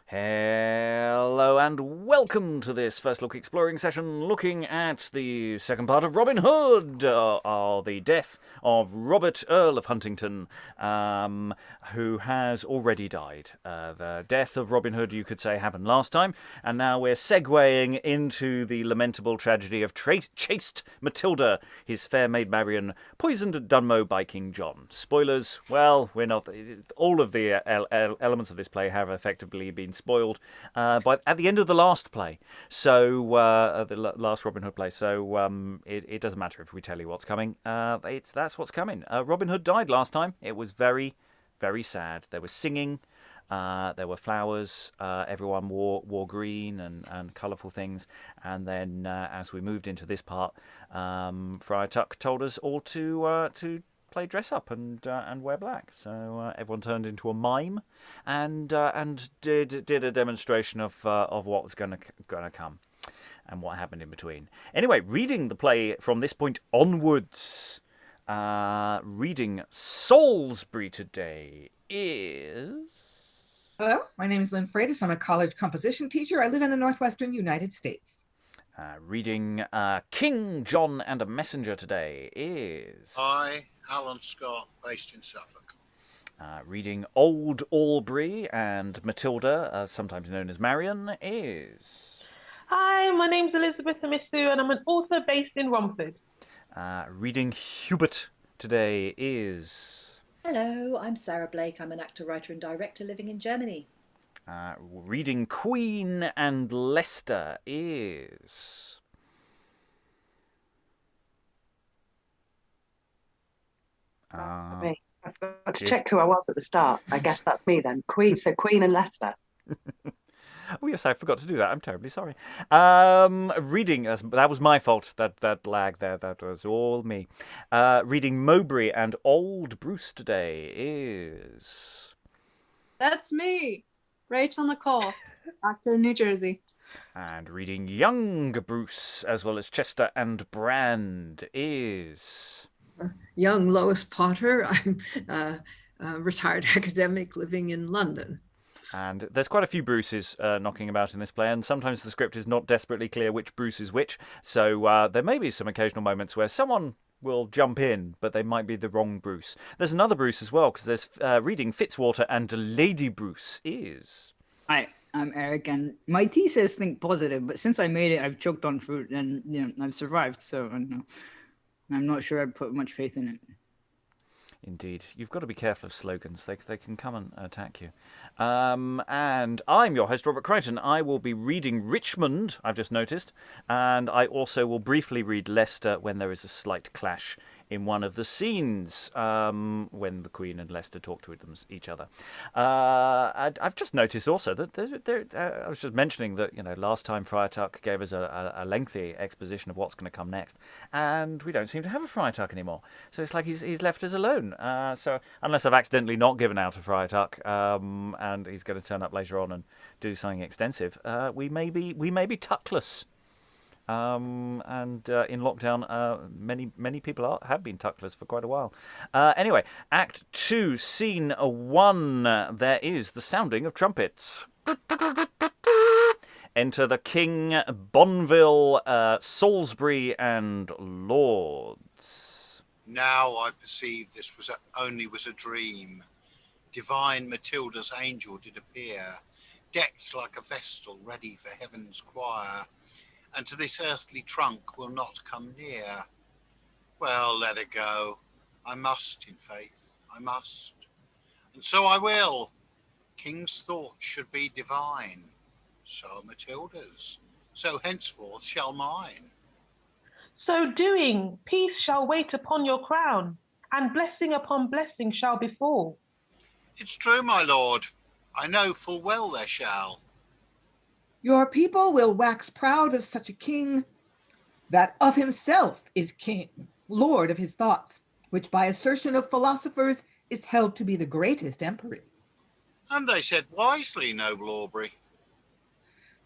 Hello and welcome to this first look exploring session looking at the second part of Robin Hood, the death of Robert, Earl of Huntington, who has already died. The death of Robin Hood, you could say, happened last time, and now we're segueing into the lamentable tragedy of chaste Matilda, his fair maid Marian, poisoned at Dunmow by King John. Spoilers, well, we're not... All of the elements of this play have effectively been spoiled at the end of the last play, so the last Robin Hood play. So it doesn't matter if we tell you what's coming. That's what's coming. Robin Hood died last time. It was very, very sad. There was singing. There were flowers. Everyone wore green and colourful things. And then as we moved into this part, Friar Tuck told us all to play dress up and wear black. So everyone turned into a mime and did a demonstration of what was going to come and what happened in between. Anyway, reading the play from this point onwards, reading Salisbury today is... Hello, my name is Lynn Freitas. I'm a college composition teacher. I live in the northwestern United States. Reading King John and a Messenger today is... Hi, Alan Scott, based in Suffolk. Reading Old Aubrey and Matilda, sometimes known as Marian, is... Hi, my name's Elizabeth Amisu, and I'm an author based in Romford. Reading Hubert today is... Hello, I'm Sarah Blake. I'm an actor, writer and director living in Germany. Reading Queen and Leicester is... Me. I forgot to check who I was at the start. I guess that's me then. Queen and Leicester. Oh yes, I forgot to do that. I'm terribly sorry. Reading, that was my fault. That lag there, that was all me. Reading Mowbray and Old Bruce today is... That's me, Rachael Nicole, actor in New Jersey. And reading Young Bruce as well as Chester and Brand is... Young Lois Potter. I'm a retired academic living in London. And there's quite a few Bruces knocking about in this play, and sometimes the script is not desperately clear which Bruce is which, so there may be some occasional moments where someone will jump in, but they might be the wrong Bruce. There's another Bruce as well, because there's reading Fitzwater and Lady Bruce is... Hi, I'm Eric, and my tea says think positive, but since I made it, I've choked on fruit, and I've survived, so I'm not sure I'd put much faith in it. Indeed. You've got to be careful of slogans. They can come and attack you. And I'm your host, Robert Crighton. I will be reading Richmond, I've just noticed, and I also will briefly read Leicester when there is a slight clash in one of the scenes when the Queen and Leicester talk to each other. I've just noticed also that I was just mentioning that last time Friar Tuck gave us a lengthy exposition of what's going to come next, and we don't seem to have a Friar Tuck anymore. So it's like he's left us alone. So unless I've accidentally not given out a Friar Tuck, and he's going to turn up later on and do something extensive, we may be tuckless. And in lockdown, many people have been tuckless for quite a while. Anyway, Act 2, Scene 1, there is the sounding of trumpets. Enter the King, Bonville, Salisbury, and Lords. Now I perceive this only was a dream. Divine Matilda's angel did appear, decked like a vestal ready for heaven's choir, and to this earthly trunk will not come near. Well, let her go. I must, in faith, I must. And so I will. King's thoughts should be divine. So Matilda's. So henceforth shall mine. So doing, peace shall wait upon your crown, and blessing upon blessing shall befall. It's true, my lord. I know full well there shall. Your people will wax proud of such a king that of himself is king, lord of his thoughts, which by assertion of philosophers is held to be the greatest emperor. And they said wisely, noble Aubrey.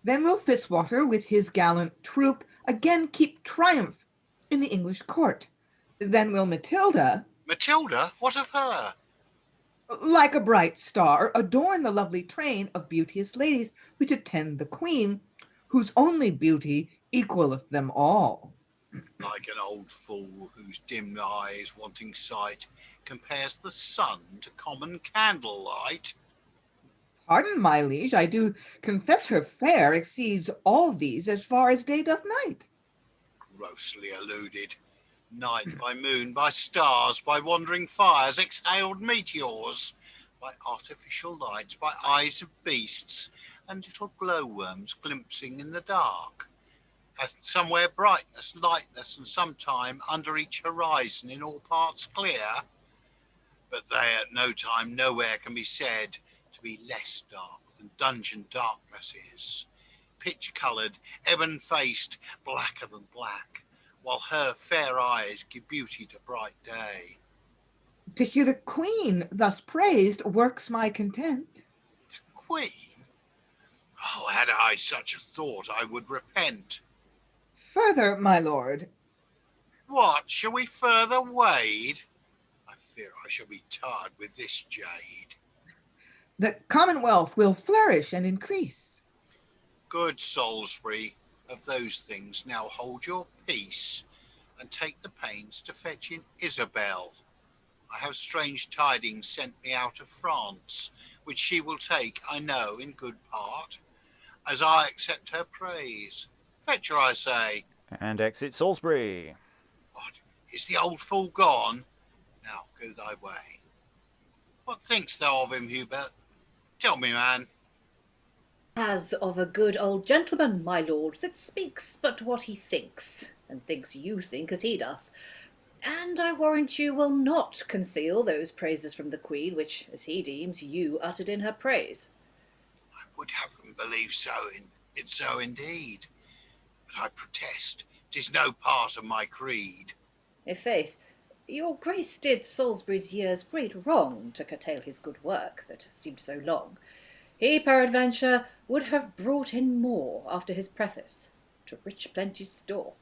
Then will Fitzwater with his gallant troop again keep triumph in the English court. Then will Matilda... Matilda? What of her? like a bright star, adorn the lovely train of beauteous ladies which attend the queen, whose only beauty equaleth them all. Like an old fool whose dim eyes, wanting sight, compares the sun to common candlelight. Pardon, my liege, I do confess her fair exceeds all these as far as day doth night. Grossly alluded. Night by moon, by stars, by wandering fires, exhaled meteors, by artificial lights, by eyes of beasts, and little glowworms glimpsing in the dark. Hath somewhere brightness, lightness, and sometime under each horizon in all parts clear. But they at no time nowhere can be said to be less dark than dungeon darkness is. Pitch-coloured, ebon-faced, blacker than black, while her fair eyes give beauty to bright day. To hear the queen thus praised works my content. The queen? Oh, had I such a thought, I would repent. Further, my lord. What, shall we further wade? I fear I shall be tarred with this jade. The commonwealth will flourish and increase. Good Salisbury, of those things now hold your peace, and take the pains to fetch in Isabel. I have strange tidings sent me out of France, which she will take, I know, in good part, as I accept her praise. Fetch her, I say. And exit Salisbury. What, is the old fool gone? Now go thy way. What thinkst thou of him, Hubert? Tell me, man. As of a good old gentleman, my lord, that speaks but what he thinks, and thinks you think as he doth. And I warrant you will not conceal those praises from the queen, which, as he deems, you uttered in her praise. I would have them believe it so indeed. But I protest, 'tis no part of my creed. I' faith, your grace did Salisbury's years great wrong to curtail his good work that seemed so long. He, peradventure, would have brought in more after his preface, to rich plenty's store.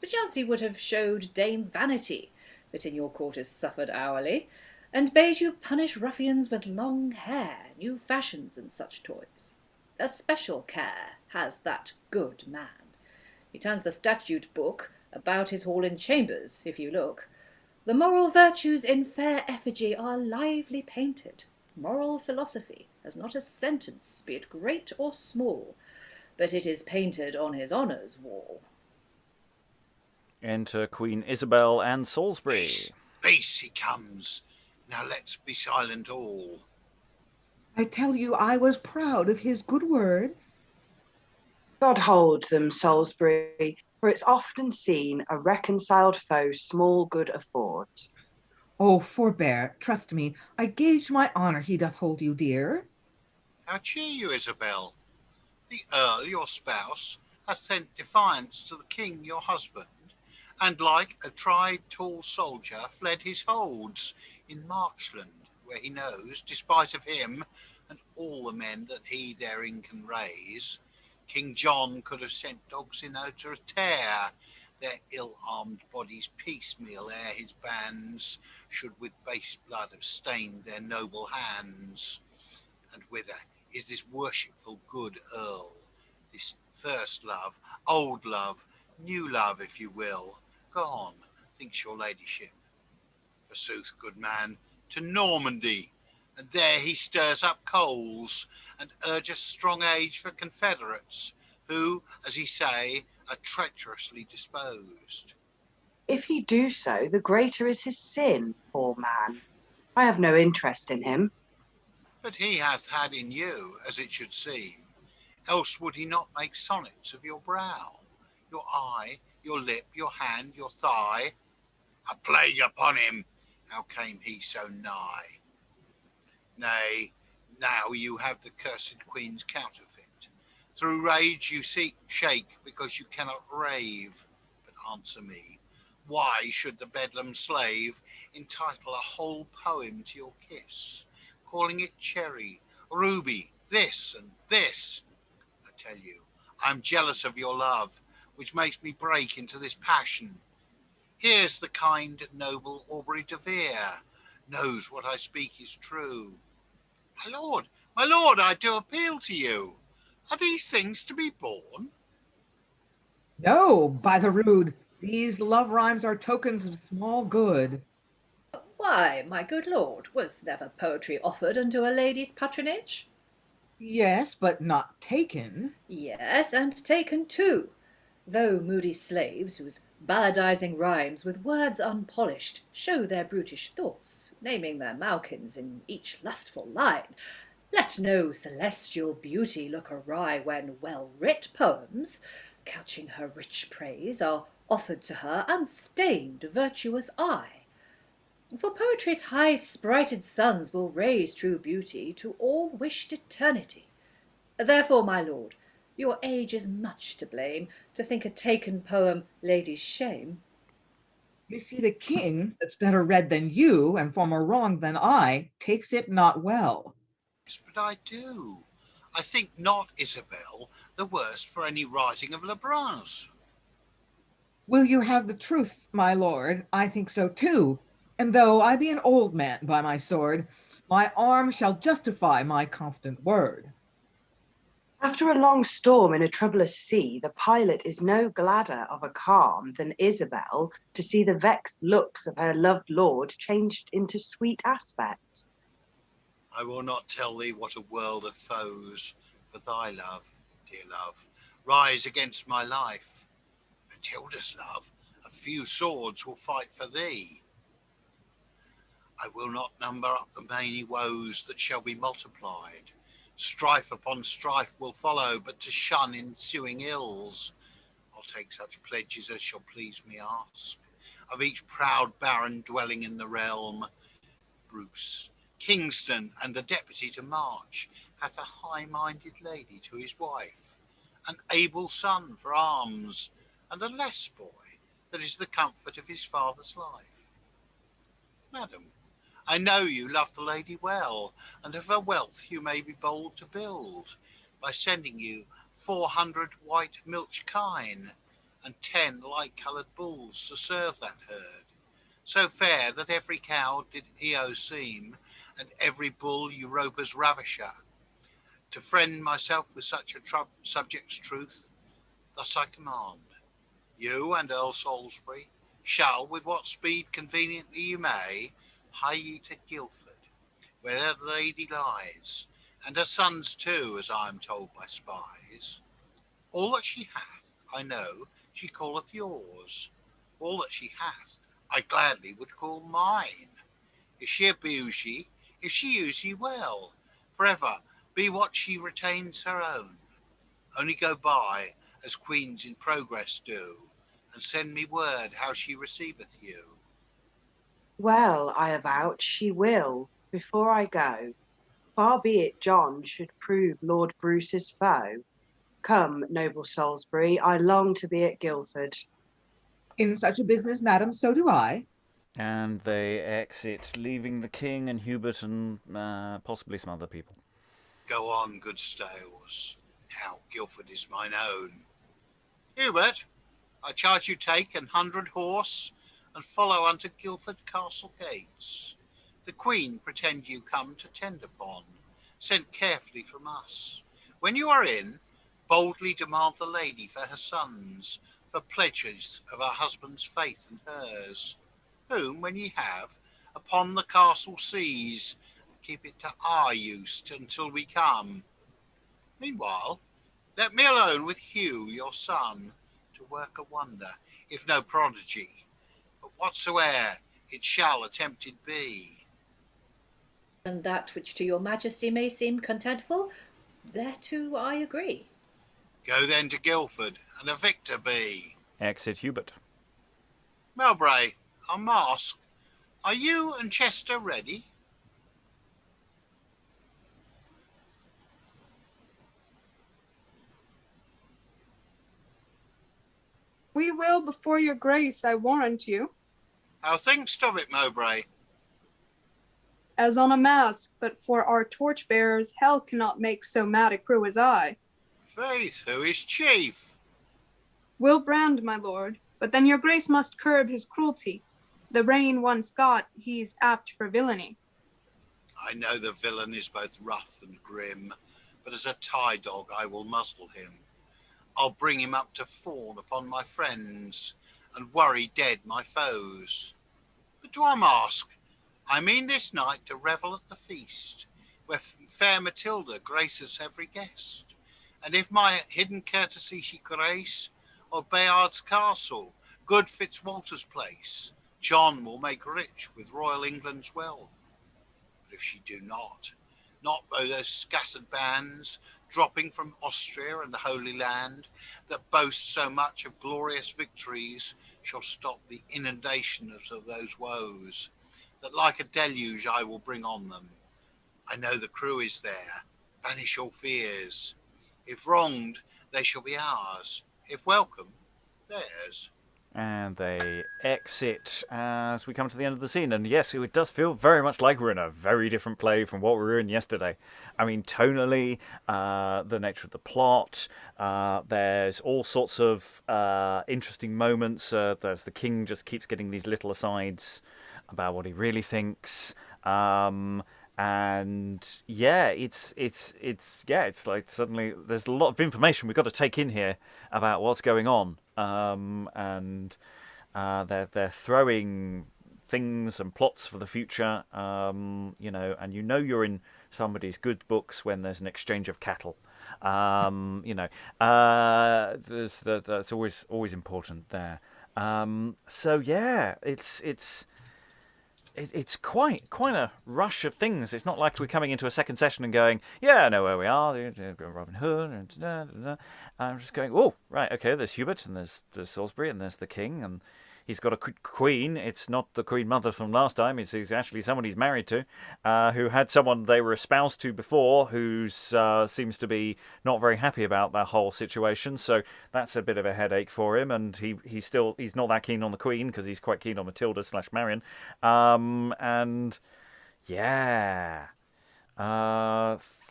Perchance he would have showed Dame Vanity, that in your quarters suffered hourly, and bade you punish ruffians with long hair, new fashions, and such toys. A special care has that good man. He turns the statute book about his hall and chambers, if you look. The moral virtues in fair effigy are lively painted. Moral philosophy has not a sentence, be it great or small, but it is painted on his honour's wall. Enter Queen Isabel and Salisbury. Peace, peace, he comes. Now let's be silent all. I tell you I was proud of his good words. God hold them, Salisbury, for it's often seen a reconciled foe small good affords. Oh, forbear, trust me, I gauge my honour he doth hold you dear. How cheer you, Isabel? The Earl, your spouse, hath sent defiance to the king, your husband, and like a tried tall soldier fled his holds in Marchland, where he knows, despite of him and all the men that he therein can raise, King John could have sent dogs in to tear their ill-armed bodies piecemeal ere his bands should with base blood have stained their noble hands. And whither is this worshipful good Earl, this first love, old love, new love, if you will, gone, thinks your ladyship? Forsooth, good man, to Normandy, and there he stirs up coals, and urges strong age for confederates, who, as he say, are treacherously disposed. If he do so, the greater is his sin, poor man. I have no interest in him. But he hath had in you, as it should seem, else would he not make sonnets of your brow, your eye, your lip, your hand, your thigh? A plague upon him! How came he so nigh? Nay, now you have the cursed queen's counterfeit. Through rage you shake because you cannot rave. But answer me, why should the Bedlam slave entitle a whole poem to your kiss, calling it cherry, ruby, this and this? I tell you, I'm jealous of your love, which makes me break into this passion. Here's the kind, noble Aubrey de Vere, knows what I speak is true. My lord, I do appeal to you. Are these things to be borne? No, by the rood, these love rhymes are tokens of small good. Why, my good lord, was never poetry offered unto a lady's patronage? Yes, but not taken. Yes, and taken too. Though moody slaves, whose balladizing rhymes with words unpolished show their brutish thoughts, naming their malkins in each lustful line, let no celestial beauty look awry when well-writ poems, couching her rich praise, are offered to her unstained virtuous eye. For poetry's high-sprited sons will raise true beauty to all wished eternity. Therefore, my lord, your age is much to blame, to think a taken poem lady's shame. You see, the king, that's better read than you, and for more wrong than I, takes it not well. Yes, but I do. I think not Isabel the worst for any writing of Lebrun's. Will you have the truth, my lord? I think so too. And though I be an old man by my sword, my arm shall justify my constant word. After a long storm in a troublous sea, the pilot is no gladder of a calm than Isabel to see the vexed looks of her loved lord changed into sweet aspects. I will not tell thee what a world of foes for thy love, dear love, rise against my life. Matilda's love, a few swords will fight for thee. I will not number up the many woes that shall be multiplied. Strife upon strife will follow, but to shun ensuing ills, I'll take such pledges as shall please me ask, of each proud baron dwelling in the realm. Bruce, Kingston, and the deputy to march, hath a high-minded lady to his wife, an able son for arms, and a less boy that is the comfort of his father's life. Madam, I know you love the lady well, and of her wealth you may be bold to build, by sending you 400 white milch kine, and 10 light-coloured bulls to serve that herd, so fair that every cow did Io seem, and every bull Europa's ravisher. To friend myself with such a subject's truth, thus I command. You and Earl Salisbury shall, with what speed conveniently you may, hie ye to Guildford, where the lady lies, and her sons too, as I am told by spies. All that she hath, I know, she calleth yours. All that she hath, I gladly would call mine. If she abuse ye, if she use ye well, forever be what she retains her own. Only go by, as queens in progress do, and send me word how she receiveth you. Well, I avouch she will, before I go. Far be it John should prove Lord Bruce's foe. Come, noble Salisbury, I long to be at Guildford. In such a business, madam, so do I. And they exit, leaving the king and Hubert and possibly some other people. Go on, good Stales. Now Guildford is mine own. Hubert, I charge you take 100 horse, and follow unto Guildford castle gates. The queen pretend you come to tend upon, sent carefully from us. When you are in, boldly demand the lady for her sons, for pledges of her husband's faith and hers, whom, when ye have, upon the castle seize, keep it to our use until we come. Meanwhile, let me alone with Hugh, your son, to work a wonder, if no prodigy, but whatsoe'er it shall attempted be. And that which to your majesty may seem contentful, thereto I agree. Go then to Guildford, and a victor be. Exit Hubert. Mowbray, our mask, are you and Chester ready? We will before your grace, I warrant you. How think'st of it, Mowbray? As on a mask, but for our torch-bearers, hell cannot make so mad a crew as I. Faith, who is chief? Will Brand, my lord, but then your grace must curb his cruelty. The rein once got, he's apt for villainy. I know the villain is both rough and grim, but as a tie dog I will muzzle him. I'll bring him up to fawn upon my friends, and worry dead my foes. But do I mask? I mean this night to revel at the feast, where fair Matilda graces every guest. And if my hidden courtesy she grace, of Bayard's castle, good Fitzwater's place, John will make rich with royal England's wealth. But if she do not though those scattered bands, dropping from Austria and the Holy Land, that boast so much of glorious victories, shall stop the inundations of those woes, that like a deluge I will bring on them. I know the crew is there, banish all fears. If wronged, they shall be ours. If welcome, theirs. And they exit as we come to the end of the scene. And yes, it does feel very much like we're in a very different play from what we were in yesterday. I mean, tonally, the nature of the plot, there's all sorts of interesting moments. There's the king just keeps getting these little asides about what he really thinks. And yeah, it's like suddenly there's a lot of information we've got to take in here about what's going on. And they're throwing things and plots for the future, and you're in somebody's good books when there's an exchange of cattle. That's always important there. So yeah, it's quite a rush of things. It's not like we're coming into a second session and going, yeah, I know where we are. Robin Hood, and I'm just going, oh, right, okay. There's Hubert, and there's Salisbury, and there's the king, and he's got a queen. It's not the queen mother from last time. It's actually someone he's married to, who had someone they were espoused to before, who seems to be not very happy about that whole situation. So that's a bit of a headache for him, and he's not that keen on the queen because he's quite keen on Matilda / Marian. And yeah,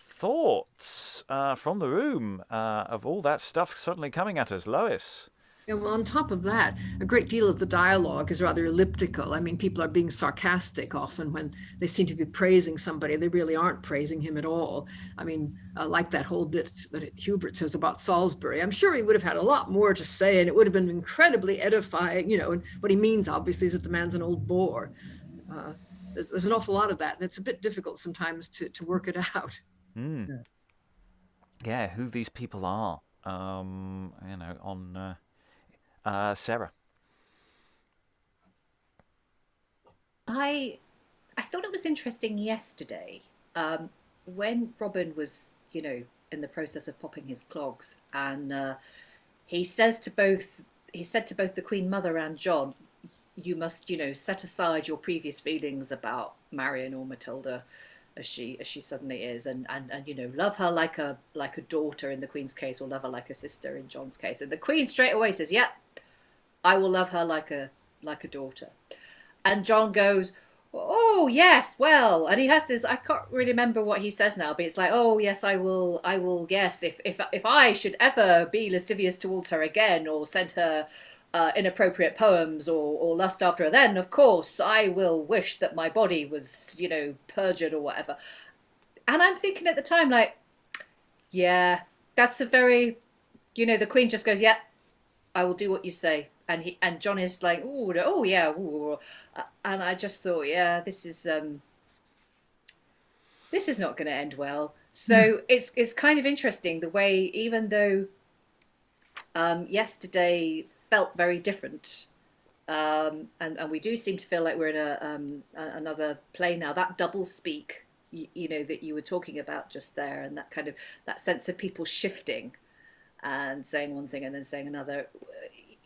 thoughts from the room of all that stuff suddenly coming at us, Lois. Yeah, well, on top of that, a great deal of the dialogue is rather elliptical. I mean, people are being sarcastic often when they seem to be praising somebody. They really aren't praising him at all. I mean, like that whole bit that Hubert says about Salisbury. I'm sure he would have had a lot more to say, and it would have been incredibly edifying, and what he means, obviously, is that the man's an old bore. There's an awful lot of that, and it's a bit difficult sometimes to work it out. Mm. Yeah, who these people are, on... Sarah. I thought it was interesting yesterday when Robin was, in the process of popping his clogs, and he said to both the Queen Mother and John, you must, set aside your previous feelings about Marian or Matilda, as she suddenly is, and love her like a daughter in the Queen's case, or love her like a sister in John's case. And the Queen straight away says, "Yep, I will love her like a daughter." And John goes, "Oh yes, well," and he has this, I can't really remember what he says now, but it's like, "Oh yes, I will yes, if I should ever be lascivious towards her again, or send her inappropriate poems or lust after her, then of course I will wish that my body was, perjured or whatever." And I'm thinking at the time, like, yeah, that's a very, the Queen just goes, "Yeah, I will do what you say." And John is like, oh yeah, ooh. And I just thought, yeah, this is not going to end well. So it's kind of interesting the way, even though yesterday felt very different, and we do seem to feel like we're in another play now. That double speak, that you were talking about just there, and that kind of that sense of people shifting and saying one thing and then saying another.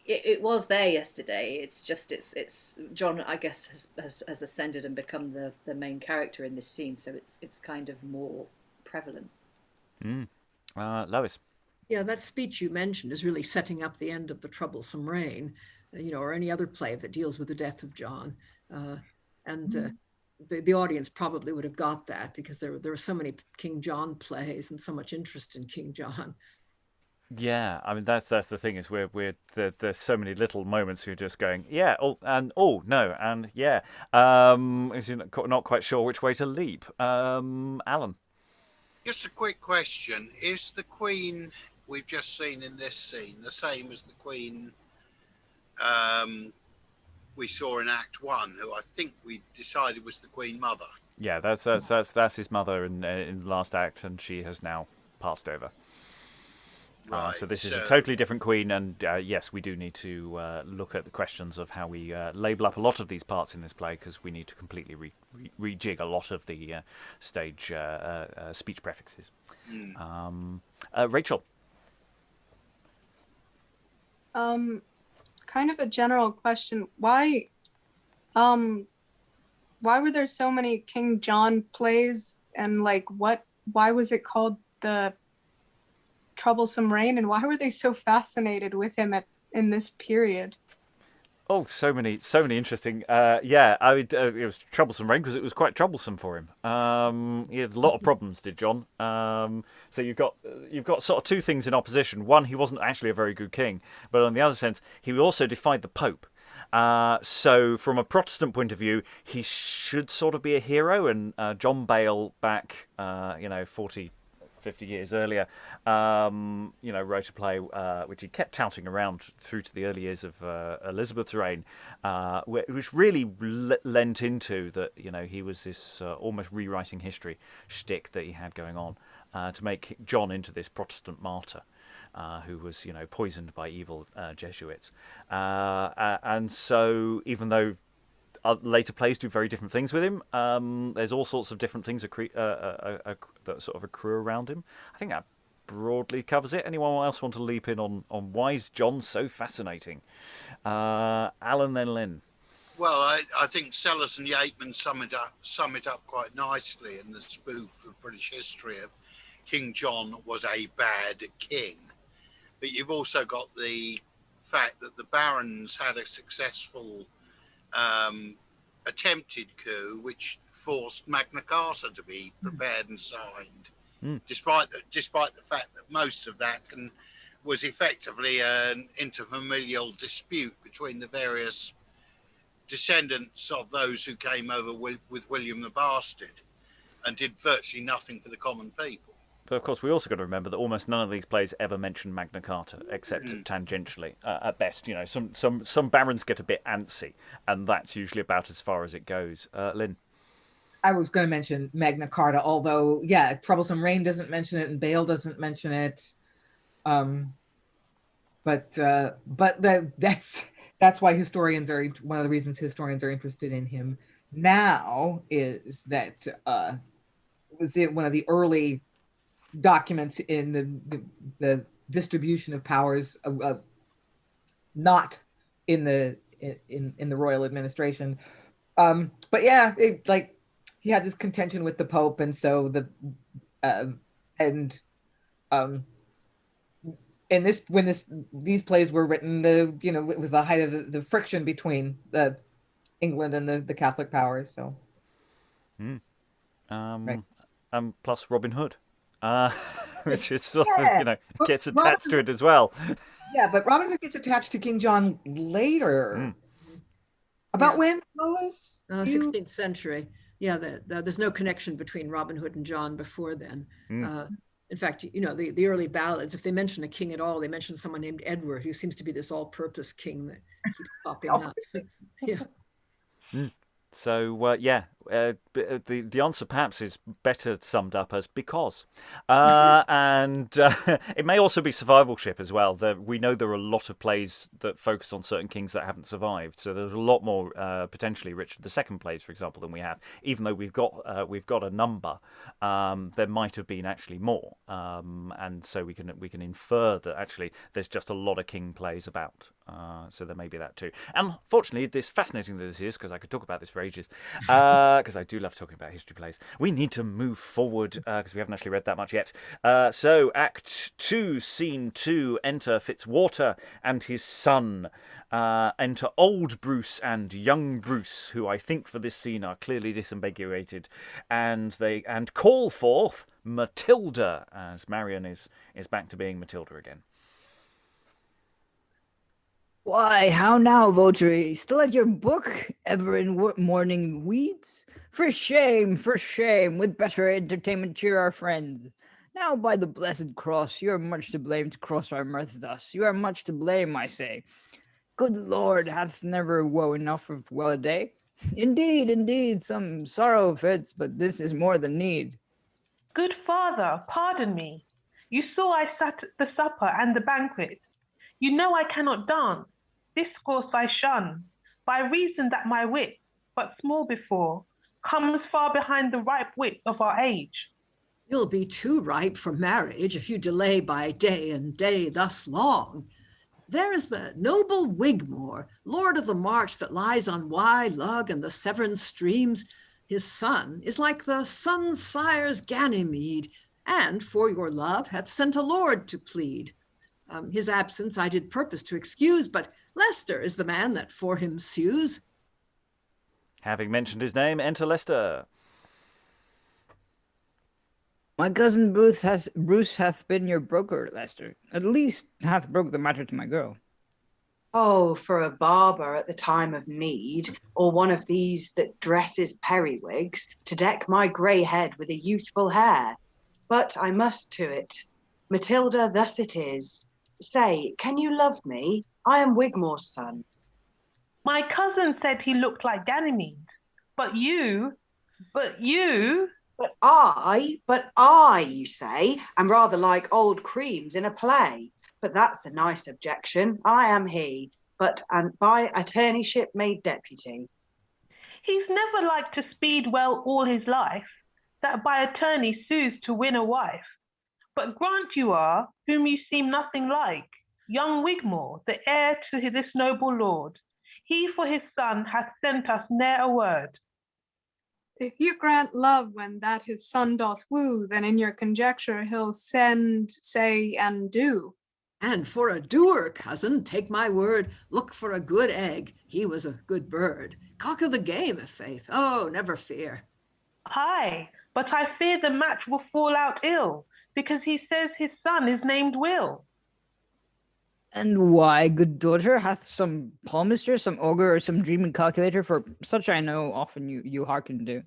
It was there yesterday. It's just it's John, I guess, has ascended and become the main character in this scene, so it's kind of more prevalent. Lois. Yeah, that speech you mentioned is really setting up the end of The Troublesome Reign, or any other play that deals with the death of John. The audience probably would have got that because there were so many King John plays and so much interest in King John. Yeah, I mean that's the thing is there's so many little moments who are just going no and yeah, is not quite sure which way to leap. Alan. Just a quick question: is the Queen we've just seen in this scene the same as the Queen we saw in Act 1, who I think we decided was the Queen Mother? Yeah, that's his mother in the last act, and she has now passed over. Right. So this is a totally different queen, and yes, we do need to look at the questions of how we label up a lot of these parts in this play, because we need to completely rejig a lot of the stage speech prefixes. Rachael. Kind of a general question. Why were there so many King John plays, and why was it called the Troublesome Reign, and why were they so fascinated with him in this period? Oh, so many interesting. It was Troublesome Reign because it was quite troublesome for him. He had a lot of problems, did John? So you've got sort of two things in opposition. One, he wasn't actually a very good king, but on the other sense, he also defied the Pope. So from a Protestant point of view, he should sort of be a hero. And John Bale back, 50 years earlier, wrote a play which he kept touting around through to the early years of Elizabeth's reign, which really lent into that, he was this almost rewriting history shtick that he had going on to make John into this Protestant martyr. Who was, poisoned by evil Jesuits. And so even though later plays do very different things with him, there's all sorts of different things that sort of accrue around him. I think that broadly covers it. Anyone else want to leap in on why is John so fascinating? Alan, then Lynn. Well, I think Sellers and Yateman sum it up quite nicely in the spoof of British history of King John was a bad king. But you've also got the fact that the barons had a successful attempted coup, which forced Magna Carta to be prepared and signed, despite the fact that most of that was effectively an interfamilial dispute between the various descendants of those who came over with William the Bastard, and did virtually nothing for the common people. But of course, we also got to remember that almost none of these plays ever mention Magna Carta, except tangentially at best. Some barons get a bit antsy, and that's usually about as far as it goes. Lynn. I was going to mention Magna Carta, although Troublesome Reign doesn't mention it, and Bale doesn't mention it. But that's why historians are one of the reasons historians are interested in him now is that was it one of the early documents in the distribution of powers, not in the royal administration. But he had this contention with the Pope, and so these plays were written, it was the height of the friction between England and the Catholic powers. So, plus Robin Hood. Which is sort of, gets attached to it as well. Yeah, but Robin Hood gets attached to King John later. About when, Lois? 16th century. Yeah, there's no connection between Robin Hood and John before then. In fact, the early ballads, if they mention a king at all, they mention someone named Edward, who seems to be this all-purpose king that keeps popping up. Yeah. So, the answer perhaps is better summed up as because. And it may also be survivalship as well. We know there are a lot of plays that focus on certain kings that haven't survived. So there's a lot more potentially Richard II plays, for example, than we have. Even though we've got a number, there might have been actually more. And so we can infer that actually there's just a lot of king plays about. So there may be that too. And fortunately, this fascinating that this is, because I could talk about this for ages, because I do love talking about history plays, we need to move forward because we haven't actually read that much yet. So Act 2, Scene 2, enter Fitzwater and his son. Enter old Bruce and young Bruce, who I think for this scene are clearly disambiguated, and call forth Matilda, as Marian is back to being Matilda again. Why, how now, votary? Still at your book, ever in morning weeds? For shame, with better entertainment cheer our friends. Now, by the blessed cross, you are much to blame to cross our mirth thus. You are much to blame, I say. Good Lord, hath never woe enough of well a day? Indeed, some sorrow fits, but this is more than need. Good father, pardon me. You saw I sat at the supper and the banquet. You know I cannot dance. Discourse I shun, by reason that my wit, but small before, comes far behind the ripe wit of our age. You'll be too ripe for marriage if you delay by day and day thus long. There is the noble Wigmore, lord of the march that lies on Wye, Lug, and the Severn streams. His son is like the son's sire's Ganymede, and for your love hath sent a lord to plead. His absence I did purpose to excuse, but Leicester is the man that for him sues. Having mentioned his name, enter Leicester. My cousin Bruce hath been your broker, Leicester. At least hath broke the matter to my girl. Oh, for a barber at the time of need, or one of these that dresses periwigs, to deck my grey head with a youthful hair. But I must to it. Matilda, thus it is. Say, can you love me? I am Wigmore's son. My cousin said he looked like Ganymede. But you... But I, you say, am rather like old creams in a play. But that's a nice objection. I am he, but by attorneyship made deputy. He's never liked to speed well all his life, that by attorney sues to win a wife. But grant you are, whom you seem nothing like, young Wigmore, the heir to this noble lord. He for his son hath sent us ne'er a word. If you grant love when that his son doth woo, then in your conjecture he'll send, say, and do. And for a doer, cousin, take my word, look for a good egg. He was a good bird. Cock of the game, i' faith. Oh, never fear. Aye, but I fear the match will fall out ill, because he says his son is named Will. And why, good daughter, hath some palmister, some ogre, or some dreaming calculator, for such I know often you hearken to,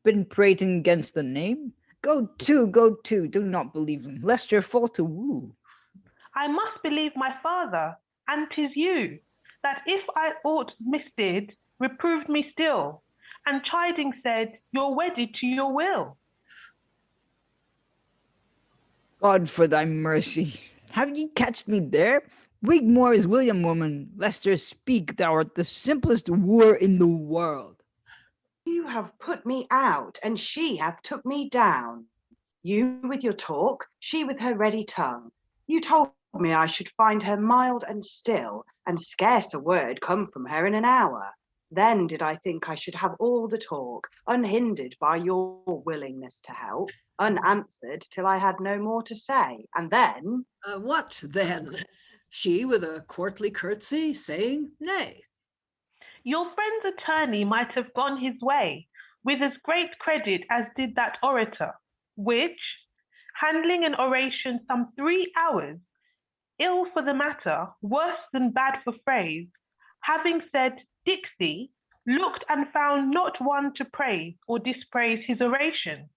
been prating against the name? Go to, do not believe him, lest your fall to woo. I must believe my father, and 'tis you, that if I aught misdid, reproved me still, and chiding said, you're wedded to your will. God for thy mercy, have ye catched me there? Wigmore is William, woman. Leicester, speak, thou art the simplest wooer in the world. You have put me out, and she hath took me down. You with your talk, she with her ready tongue. You told me I should find her mild and still, and scarce a word come from her in an hour. Then did I think I should have all the talk, unhindered by your willingness to help, unanswered till I had no more to say. And then... What then? She with a courtly curtsy, saying nay. Your friend's attorney might have gone his way, with as great credit as did that orator, which, handling an oration some 3 hours, ill for the matter, worse than bad for phrase, having said Dixie, looked and found not one to praise or dispraise his oration,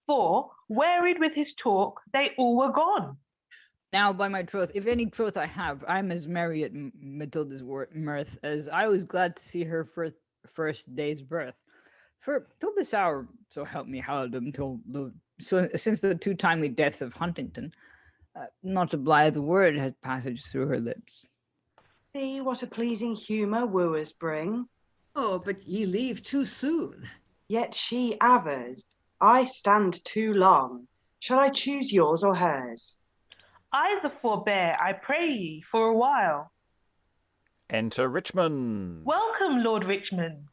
for, wearied with his talk, they all were gone. Now, by my troth, if any troth I have, I'm as merry at Matilda's mirth as I was glad to see her first day's birth. For till this hour, so help me Halidom, since the too timely death of Huntington, not a blithe word has passage through her lips. See what a pleasing humour wooers bring. Oh, but ye leave too soon. Yet she avers. I stand too long. Shall I choose yours or hers? Either forbear, I pray ye, for a while. Enter Richmond. Welcome, Lord Richmond.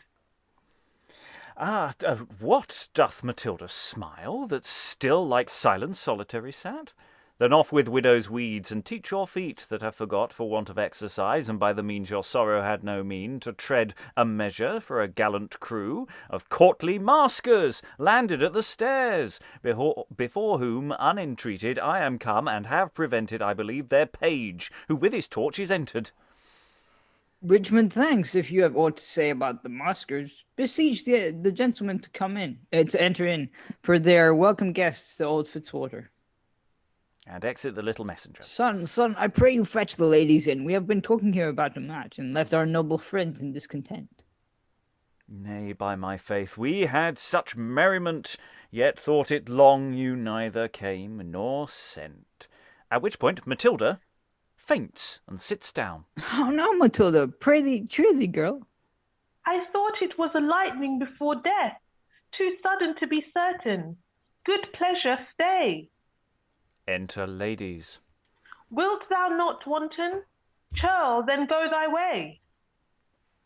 What doth Matilda smile, that still like silent solitary sat? Then off with widow's weeds, and teach your feet that have forgot for want of exercise, and by the means your sorrow had no mean, to tread a measure for a gallant crew of courtly maskers landed at the stairs, before whom, unentreated, I am come, and have prevented, I believe, their page, who with his torch is entered. Richmond, thanks. If you have aught to say about the maskers, beseech the gentlemen to come in, to enter in, for they are welcome guests to old Fitzwater. And exit the little messenger. Son, I pray you fetch the ladies in. We have been talking here about the match, and left our noble friends in discontent. Nay, by my faith, we had such merriment, yet thought it long you neither came nor sent. At which point Matilda faints and sits down. How now, Matilda? Pray thee, cheer thee, girl. I thought it was a lightning before death, too sudden to be certain. Good pleasure, stay. Enter ladies. Wilt thou not wanton? Churl, then go thy way.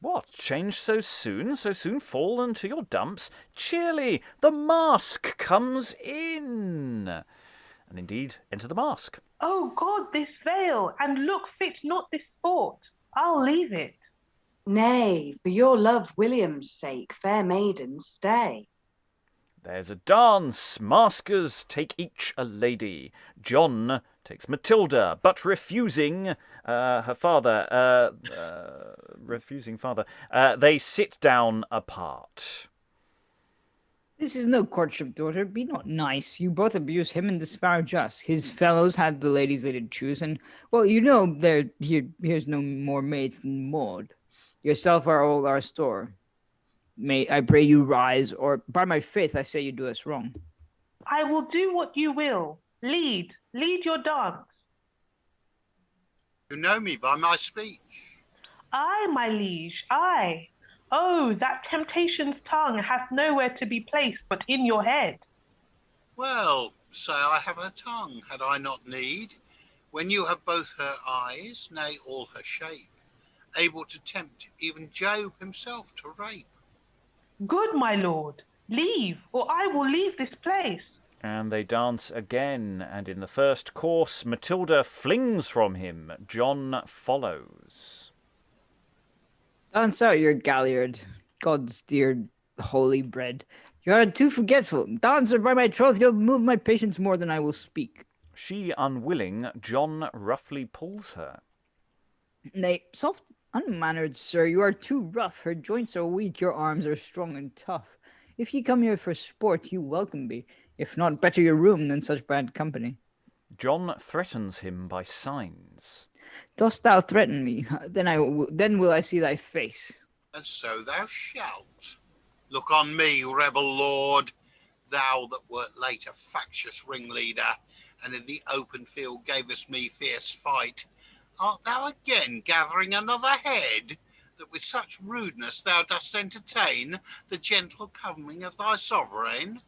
What, changed so soon? So soon fallen to your dumps? Cheerly, the mask comes in. And indeed, enter the mask. Oh God, this veil, and look fit not this sport. I'll leave it. Nay, for your love William's sake, fair maidens, stay. There's a dance. Maskers take each a lady. John takes Matilda, but refusing her father, they sit down apart. This is no courtship, daughter. Be not nice. You both abuse him and disparage us. His fellows had the ladies they did choose, and, well, you know here's no more maids than Maud. Yourself are all our store. May I pray you rise, or by my faith I say you do us wrong. I will do what you will. Lead your dance. You know me by my speech. Aye, my liege, aye. Oh, that temptation's tongue hath nowhere to be placed but in your head. Well, say I have her tongue, had I not need, when you have both her eyes, nay, all her shape, able to tempt even Job himself to rape. Good, my lord, leave, or I will leave this place. And they dance again, and in the first course, Matilda flings from him. John follows. Dance out your galliard, God's dear holy bread. You are too forgetful. Dance, or by my troth, you'll move my patience more than I will speak. She unwilling, John roughly pulls her. Nay, soft, unmannered sir, you are too rough. Her joints are weak, your arms are strong and tough. If ye come here for sport, you welcome be. If not, better your room than such bad company. John threatens him by signs. Dost thou threaten me? Then will I see thy face. And so thou shalt. Look on me, rebel lord, thou that wert late a factious ringleader, and in the open field gavest me fierce fight. Art thou again gathering another head, that with such rudeness thou dost entertain the gentle coming of thy sovereign?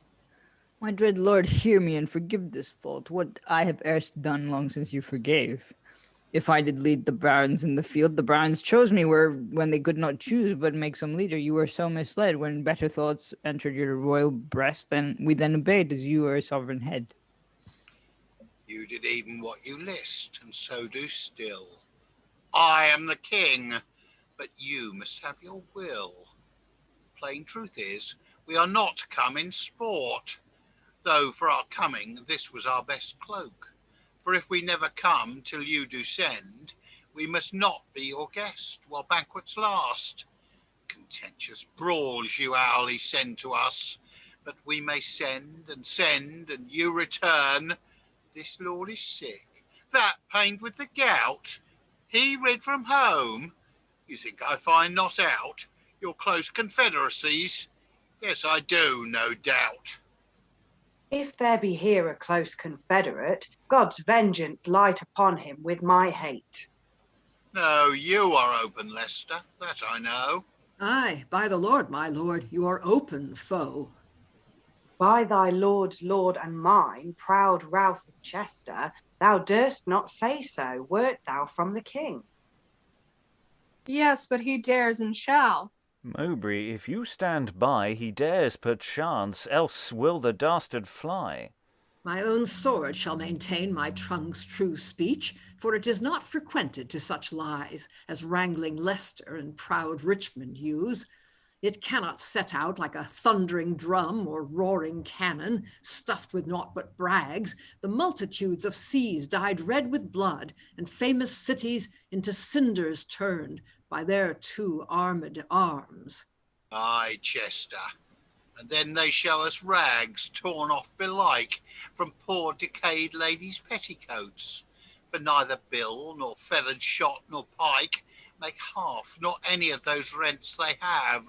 My dread lord, hear me and forgive this fault, what I have erst done long since you forgave. If I did lead the barons in the field, the barons chose me when they could not choose but make some leader. You were so misled when better thoughts entered your royal breast, then we obeyed as you were a sovereign head. You did even what you list, and so do still. I am the king, but you must have your will. Plain truth is, we are not come in sport, though for our coming this was our best cloak. For if we never come till you do send, we must not be your guest while banquets last. Contentious brawls you hourly send to us, but we may send, and you return. This lord is sick, that pained with the gout, he rid from home. You think I find not out your close confederacies? Yes, I do, no doubt. If there be here a close confederate, God's vengeance light upon him with my hate. No, you are open, Leicester, that I know. Aye, by the Lord, my lord, you are open foe. By thy lord's lord and mine, proud Ralph of Chester, thou durst not say so, wert thou from the king. Yes, but he dares and shall. Mowbray, if you stand by, he dares perchance, else will the dastard fly. My own sword shall maintain my tongue's true speech, for it is not frequented to such lies as wrangling Leicester and proud Richmond use. It cannot set out like a thundering drum or roaring cannon, stuffed with naught but brags, the multitudes of seas dyed red with blood, and famous cities into cinders turned, by their 2 armed arms. Aye, Chester. And then they show us rags torn off belike from poor decayed ladies' petticoats. For neither bill, nor feathered shot, nor pike make half, nor any of those rents they have.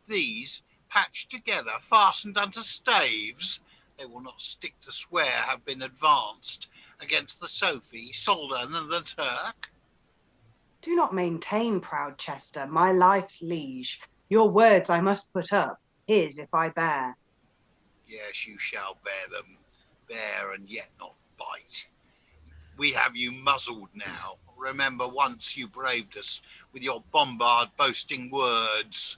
These, patched together, fastened unto staves, they will not stick to swear have been advanced against the Sophie, Soldan, and the Turk. Do not maintain, proud Chester, my life's liege. Your words I must put up, his if I bear. Yes, you shall bear them, bear and yet not bite. We have you muzzled now. Remember once you braved us with your bombard boasting words.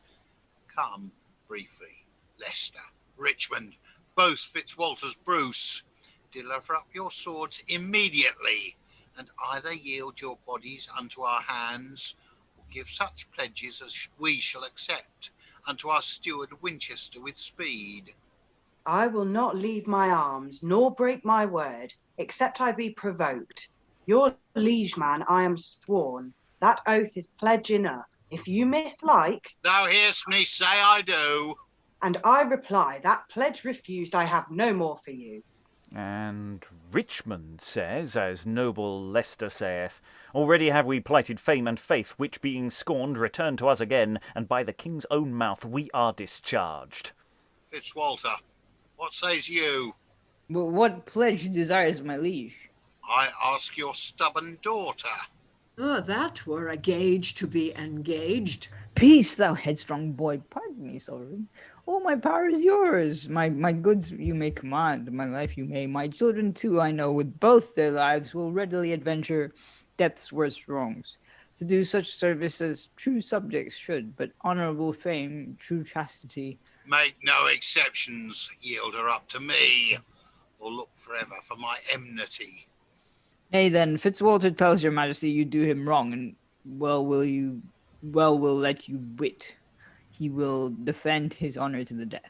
Come, briefly, Leicester, Richmond, both Fitzwalter's Bruce, deliver up your swords immediately, and either yield your bodies unto our hands, or give such pledges as we shall accept unto our steward Winchester with speed. I will not leave my arms, nor break my word, except I be provoked. Your liege man I am sworn, that oath is pledge enough. If you mislike... Thou hear'st me say I do. And I reply, that pledge refused, I have no more for you. And Richmond says, as noble Leicester saith, already have we plighted fame and faith, which being scorned return to us again, and by the king's own mouth we are discharged. Fitzwalter, what says you? But what pledge desires my liege? I ask your stubborn daughter. Oh, that were a gage to be engaged. Peace, thou headstrong boy. Pardon me, sovereign. All my power is yours. My goods you may command, my life you may. My children too, I know, with both their lives will readily adventure death's worst wrongs, to do such service as true subjects should, but honourable fame, true chastity. Make no exceptions, yield her up to me, or look forever for my enmity. Nay then, Fitzwalter tells your majesty you do him wrong, and well will let you wit. He will defend his honour to the death.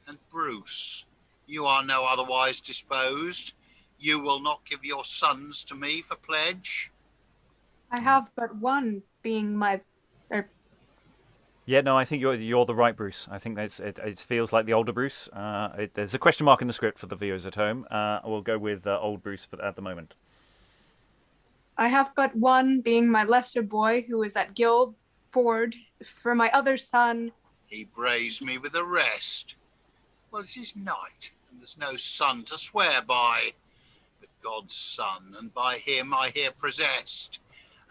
And Bruce, you are no otherwise disposed. You will not give your sons to me for pledge? I have but one, being my... Yeah, no, I think you're the right Bruce. I think it feels like the older Bruce. There's a question mark in the script for the viewers at home. We'll go with old Bruce at the moment. I have but one, being my lesser boy, who is at Guildford. For my other son... He braves me with the rest. Well, it is night, and there's no son to swear by, but God's son, and by him I here possessed.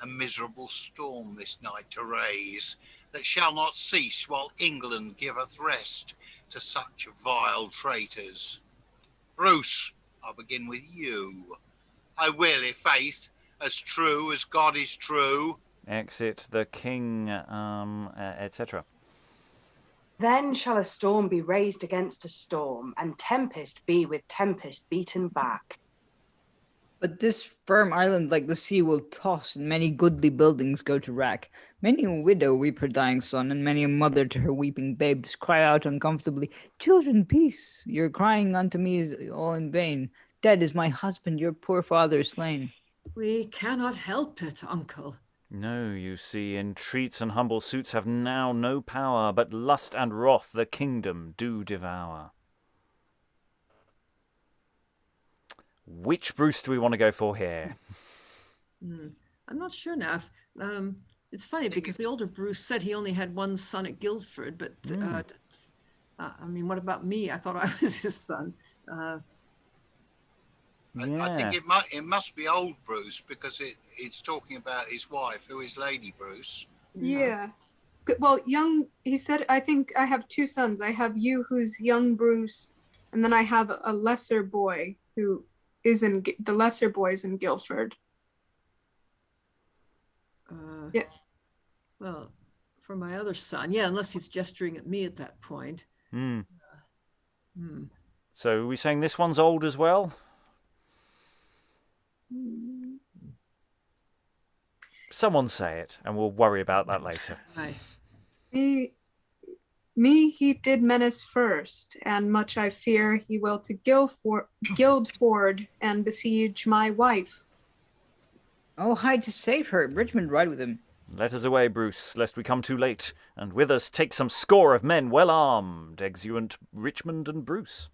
A miserable storm this night to raise, that shall not cease while England giveth rest to such vile traitors. Bruce, I'll begin with you. I will, i' faith, as true as God is true. Exit the king, etc. Then shall a storm be raised against a storm, and tempest be with tempest beaten back. But this firm island like the sea will toss, and many goodly buildings go to wrack. Many a widow weep her dying son, and many a mother to her weeping babes cry out uncomfortably, Children, peace! Your crying unto me is all in vain. Dead is my husband, your poor father slain. We cannot help it, uncle. No, you see, entreats and humble suits have now no power, but lust and wrath the kingdom do devour. Which Bruce do we want to go for here? I'm not sure now. It's funny because the older Bruce said he only had one son at Guildford, but I mean, what about me? I thought I was his son. I think it must be old Bruce, because it's talking about his wife, who is Lady Bruce. Yeah. Well, young, he said, I think I have two sons. I have you, who's young Bruce, and then I have a lesser boy who is the lesser boy's in Guildford. Yeah. Well, for my other son, yeah, unless he's gesturing at me at that point. So are we saying this one's old as well? Someone say it, and we'll worry about that later. Me he did menace first, and much I fear he will to Guildford and besiege my wife. Oh, hide to save her. Richmond ride with him. Let us away, Bruce, lest we come too late, and with us take some score of men well armed, exeunt Richmond and Bruce.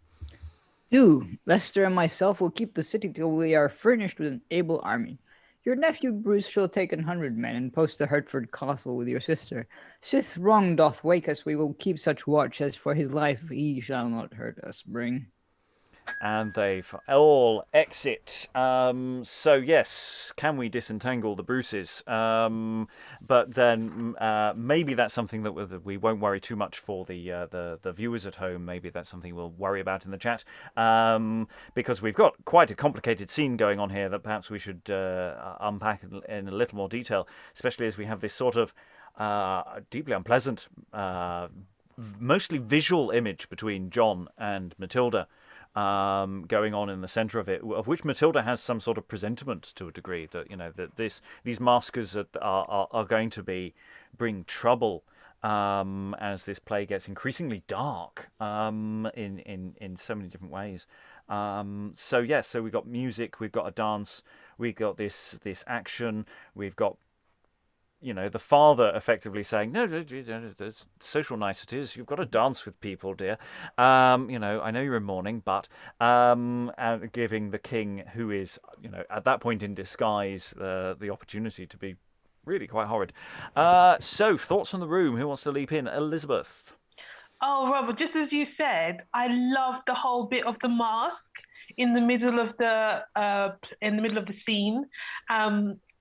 Do. Leicester and myself will keep the city till we are furnished with an able army. Your nephew Bruce shall take 100 men and post to Hertford Castle with your sister. Sith wrong doth wake us, we will keep such watch as for his life he shall not hurt us bring. And they've all exit. So yes, can we disentangle the Bruces? But then maybe that's something that we won't worry too much for the viewers at home. Maybe that's something we'll worry about in the chat, because we've got quite a complicated scene going on here that perhaps we should unpack in a little more detail, especially as we have this sort of deeply unpleasant, mostly visual image between John and Matilda. Going on in the centre of it, of which Matilda has some sort of presentiment to a degree that that these maskers are going to bring trouble as this play gets increasingly dark in so many different ways. So we've got music, we've got a dance, we've got this action, we've got the father effectively saying, no, there's social niceties. You've got to dance with people, dear. I know you're in mourning, but and giving the king, who is, at that point in disguise, the opportunity to be really quite horrid. So, thoughts from the room. Who wants to leap in? Elizabeth. Oh, Robert, just as you said, I loved the whole bit of the mask in the middle of the scene.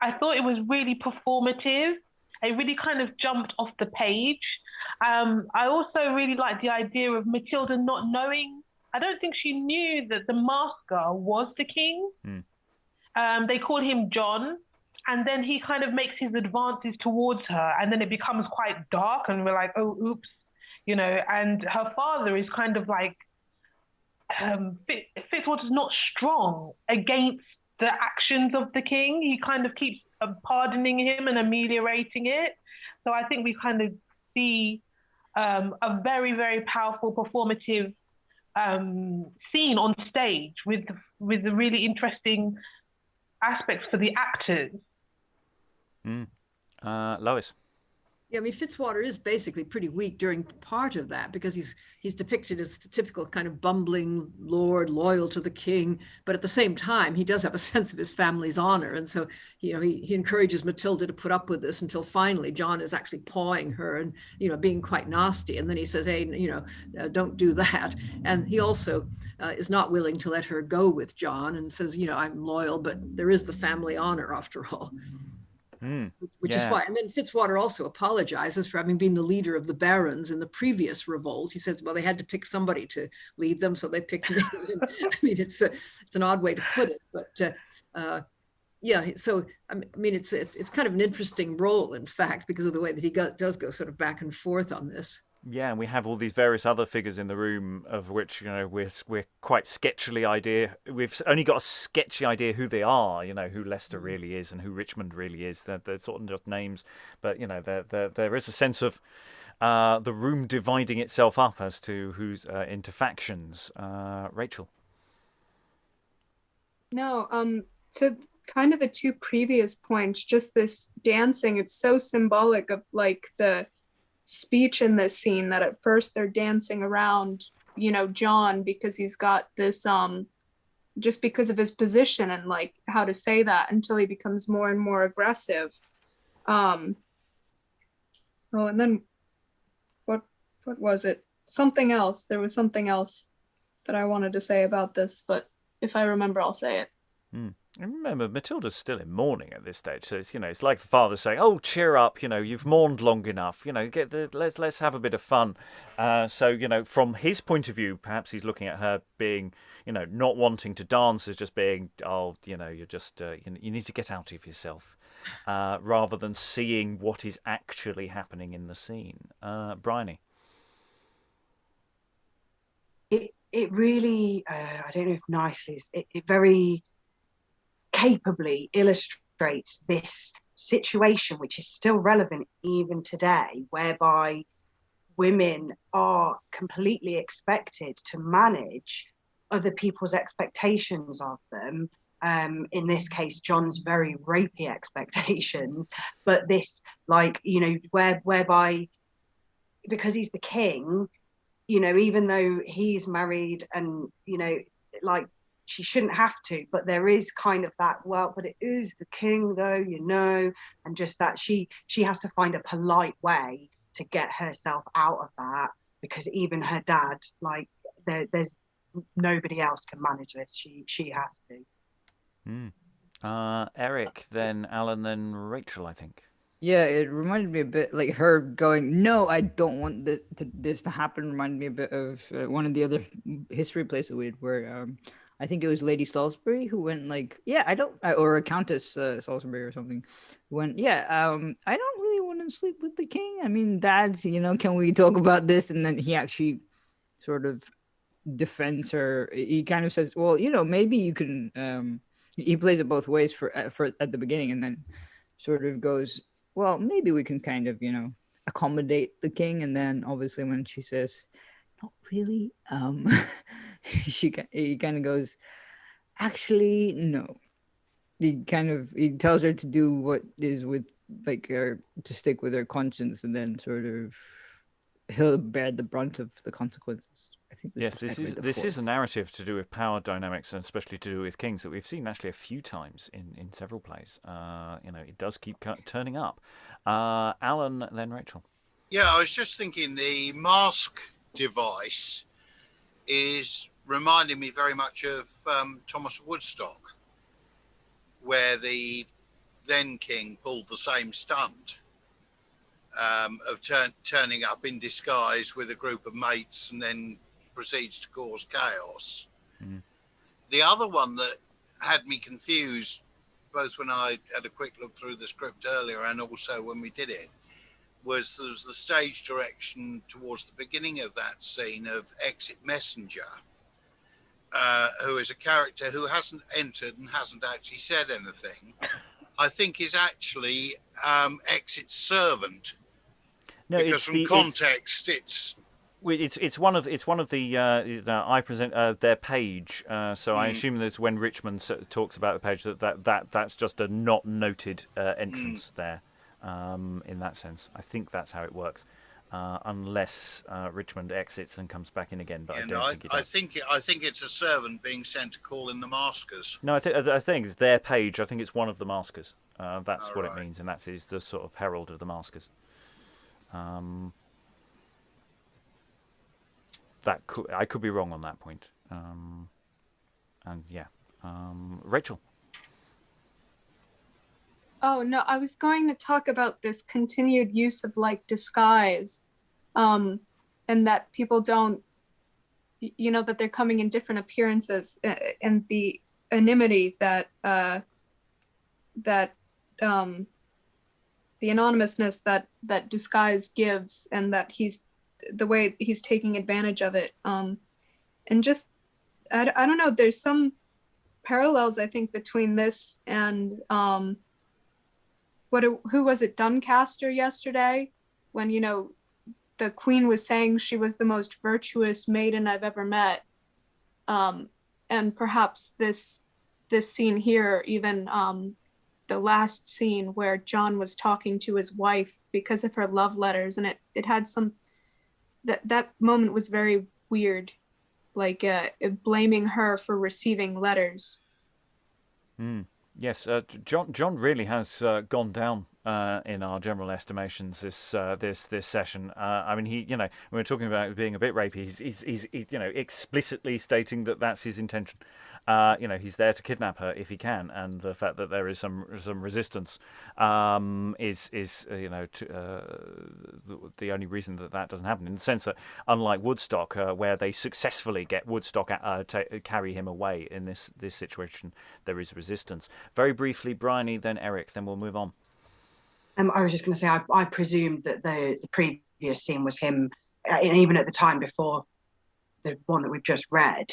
I thought it was really performative. It really kind of jumped off the page. I also really liked the idea of Matilda not knowing. I don't think she knew that the masker was the king. They called him John, and then he kind of makes his advances towards her, and then it becomes quite dark, and we're like, oh, oops, and her father is kind of like, Fitzwater's not strong against the actions of the king. He kind of keeps pardoning him and ameliorating it. So I think we kind of see a very, very powerful performative scene on stage with the really interesting aspects for the actors. Lois. Yeah, I mean, Fitzwater is basically pretty weak during part of that because he's depicted as the typical kind of bumbling lord, loyal to the king, but at the same time, he does have a sense of his family's honor, and so he encourages Matilda to put up with this until finally John is actually pawing her and being quite nasty, and then he says, hey, don't do that, and he also is not willing to let her go with John and says, I'm loyal, but there is the family honor after all. Which is why, and then Fitzwater also apologizes for having been the leader of the barons in the previous revolt. He says, well, they had to pick somebody to lead them, so they picked me. I mean, it's an odd way to put it, but so I mean, it's kind of an interesting role, in fact, because of the way that he does go sort of back and forth on this. Yeah, and we have all these various other figures in the room, of which we're quite sketchily idea. We've only got a sketchy idea who they are. Who Leicester really is and who Richmond really is. They're sort of just names, but there is a sense of the room dividing itself up as to who's into factions. Rachael. No, to kind of the two previous points, just this dancing. It's so symbolic of like the speech in this scene that at first they're dancing around John because he's got this just because of his position and like how to say that, until he becomes more and more aggressive. And then what was it? Something else. There was something else that I wanted to say about this, but if I remember, I'll say it. Remember, Matilda's still in mourning at this stage, so it's it's like the father saying, "Oh, cheer up! You've mourned long enough. Let's have a bit of fun." So from his point of view, perhaps he's looking at her being, not wanting to dance as just being, oh, you're just you need to get out of yourself, rather than seeing what is actually happening in the scene. Briony. It really, I don't know if nicely, it very capably illustrates this situation, which is still relevant even today, whereby women are completely expected to manage other people's expectations of them In this case, John's very rapey expectations, but this, like, you know, whereby, because he's the king, you know, even though he's married and, you know, like, she shouldn't have to, but there is kind of that, well, but it is the king though, you know, and just that she has to find a polite way to get herself out of that, because even her dad, like, there's nobody else can manage this. She has to. Eric, then Alan, then Rachel, I think. Yeah, it reminded me a bit, like her going, "No, I don't want this to happen." Reminded me a bit of one of the other history plays that we had, where I think it was Lady Salisbury who went like, "Yeah, I don't," or a Countess Salisbury or something, who went, "Yeah, I don't really want to sleep with the king. I mean, Dad, you know, can we talk about this?" And then he actually sort of defends her. He kind of says, "Well, you know, maybe you can." He plays it both ways for at the beginning, and then sort of goes, "Well, maybe we can kind of, you know, accommodate the king." And then obviously when she says, "Not really," he kind of goes, "Actually, no." He tells her to do what is with, like, to stick with her conscience, and then sort of he'll bear the brunt of the consequences. I think this is a narrative to do with power dynamics, and especially to do with kings, that we've seen actually a few times in several plays. You know, it does keep turning up. Alan, then Rachel. Yeah, I was just thinking the mask device is reminding me very much of Thomas Woodstock, where the then king pulled the same stunt of turning up in disguise with a group of mates and then proceeds to cause chaos. The other one that had me confused, both when I had a quick look through the script earlier and also when we did it, was there was the stage direction towards the beginning of that scene of Exit Messenger, who is a character who hasn't entered and hasn't actually said anything. I think is actually Exit's servant. No, because from context, it's one of the I present their page. So I assume that when Richmond talks about the page, that's just a not noted entrance there. In that sense, I think that's how it works, unless Richmond exits and comes back in again. But I think it's a servant being sent to call in the maskers. No, I think it's their page. I think it's one of the maskers. That's what right. It means, and that is the sort of herald of the maskers. I could be wrong on that point. Rachel. Oh no, I was going to talk about this continued use of, like, disguise, and that people don't, you know, that they're coming in different appearances, and the anonymity that the anonymousness that disguise gives, and that the way he's taking advantage of it, and just I don't know, there's some parallels, I think, between this and who was it, Doncaster yesterday, when, you know, the queen was saying she was the most virtuous maiden I've ever met, and perhaps this scene here, even the last scene where John was talking to his wife because of her love letters, and it had some, that moment was very weird, like blaming her for receiving letters. Yes, John really has gone down in our general estimations this session. I mean, he, you know, when we're talking about being a bit rapey, he's you know, explicitly stating that that's his intention. You know, he's there to kidnap her if he can, and the fact that there is some resistance is you know, the only reason that doesn't happen. In the sense that, unlike Woodstock, where they successfully get Woodstock carry him away in this situation, there is resistance. Very briefly, Briony, then Eric, then we'll move on. I was just going to say, I presumed that the previous scene was him, and even at the time before the one that we've just read,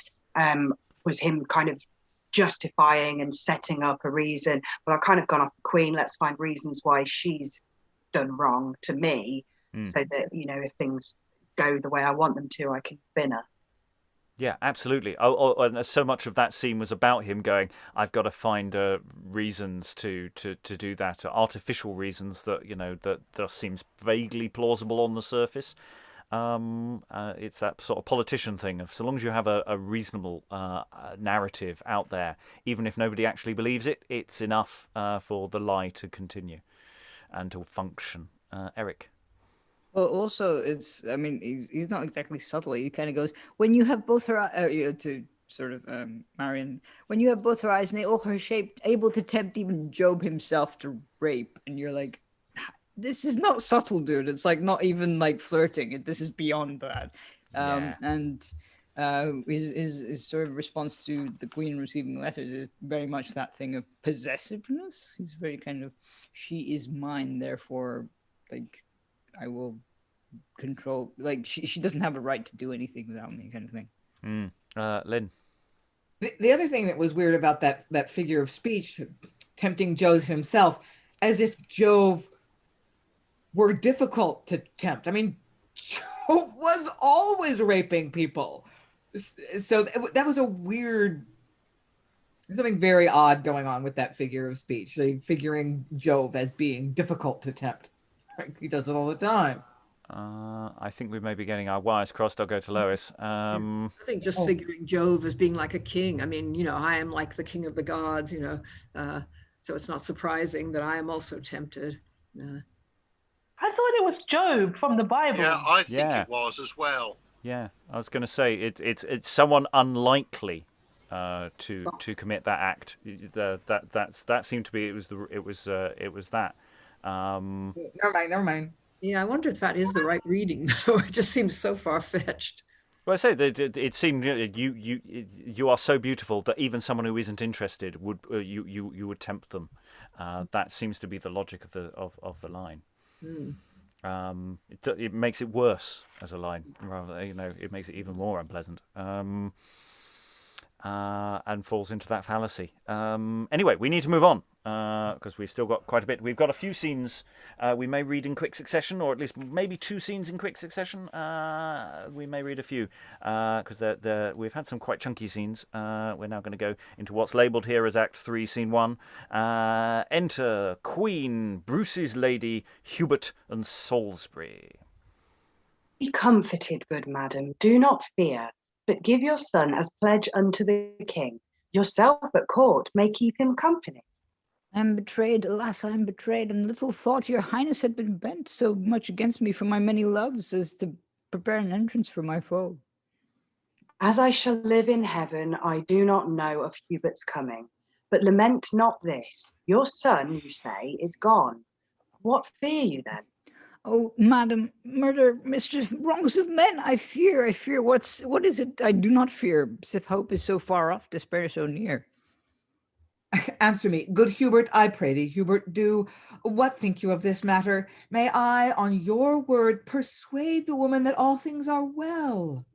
was him kind of justifying and setting up a reason. Well, I've kind of gone off the queen. Let's find reasons why she's done wrong to me, so that, you know, if things go the way I want them to, I can bin her. Yeah, absolutely. And so much of that scene was about him going, I've got to find reasons to do that, artificial reasons that, that seems vaguely plausible on the surface. It's that sort of politician thing of so long as you have a reasonable narrative out there, even if nobody actually believes it, it's enough for the lie to continue and to function. Eric? Well, also, he's not exactly subtle. He kind of goes, when you have both her, to sort of Marian, when you have both her eyes and they all her shape, able to tempt even Job himself to rape. And you're like, this is not subtle, dude. It's like not even like flirting. This is beyond that. And his sort of response to the Queen receiving letters is very much that thing of possessiveness. He's very kind of, she is mine, therefore, like, I will control, like she doesn't have a right to do anything without me, kind of thing. Lynn? The other thing that was weird about that figure of speech, tempting Jove himself, as if Jove were difficult to tempt. I mean, Jove was always raping people. So that was a weird, something very odd going on with that figure of speech, like figuring Jove as being difficult to tempt. He does it all the time. I think we may be getting our wires crossed. I'll go to Lois. I think just figuring Jove as being like a king. I mean, I am like the king of the gods, so it's not surprising that I am also tempted. I thought it was Job from the Bible. Yeah, I think it was as well. Yeah, I was going to say it's someone unlikely to commit that act. That seemed to be it was that. Never mind. Yeah, I wonder if that is the right reading. It just seems so far-fetched. Well, I say that it seemed you are so beautiful that even someone who isn't interested would you would tempt them. That seems to be the logic of the line. It makes it worse as a line, rather it makes it even more unpleasant. And falls into that fallacy. Anyway, we need to move on because we've still got quite a bit. We've got a few scenes we may read in quick succession, or at least maybe 2 scenes in quick succession. We may read a few because we've had some quite chunky scenes. We're now going to go into what's labelled here as Act 3, Scene 1. Enter Queen, Bruce's lady, Hubert and Salisbury. Be comforted, good madam, do not fear. But give your son as pledge unto the king. Yourself at court may keep him company. I am betrayed, alas, I am betrayed, and little thought your highness had been bent so much against me for my many loves as to prepare an entrance for my foe. As I shall live in heaven, I do not know of Hubert's coming. But lament not this. Your son, you say, is gone. What fear you then? Oh, madam, murder, mischief, wrongs of men, I fear. What is it I do not fear? Sith hope is so far off, despair so near. Answer me, good Hubert, I pray thee, Hubert, do. What think you of this matter? May I, on your word, persuade the woman that all things are well?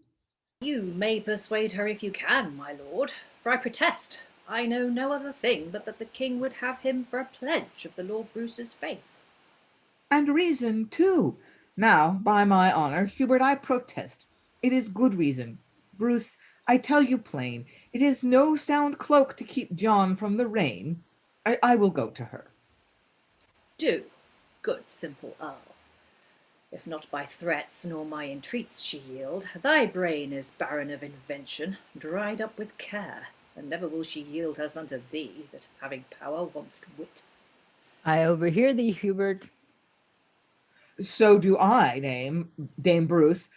You may persuade her if you can, my lord, for I protest, I know no other thing but that the king would have him for a pledge of the Lord Bruce's faith. And reason, too. Now, by my honour, Hubert, I protest. It is good reason. Bruce, I tell you plain, it is no sound cloak to keep John from the rain. I will go to her. Do, good simple Earl. If not by threats nor my entreats she yield, thy brain is barren of invention, dried up with care, and never will she yield her son to thee, that having power wants wit. I overhear thee, Hubert. So do I, Dame Bruce.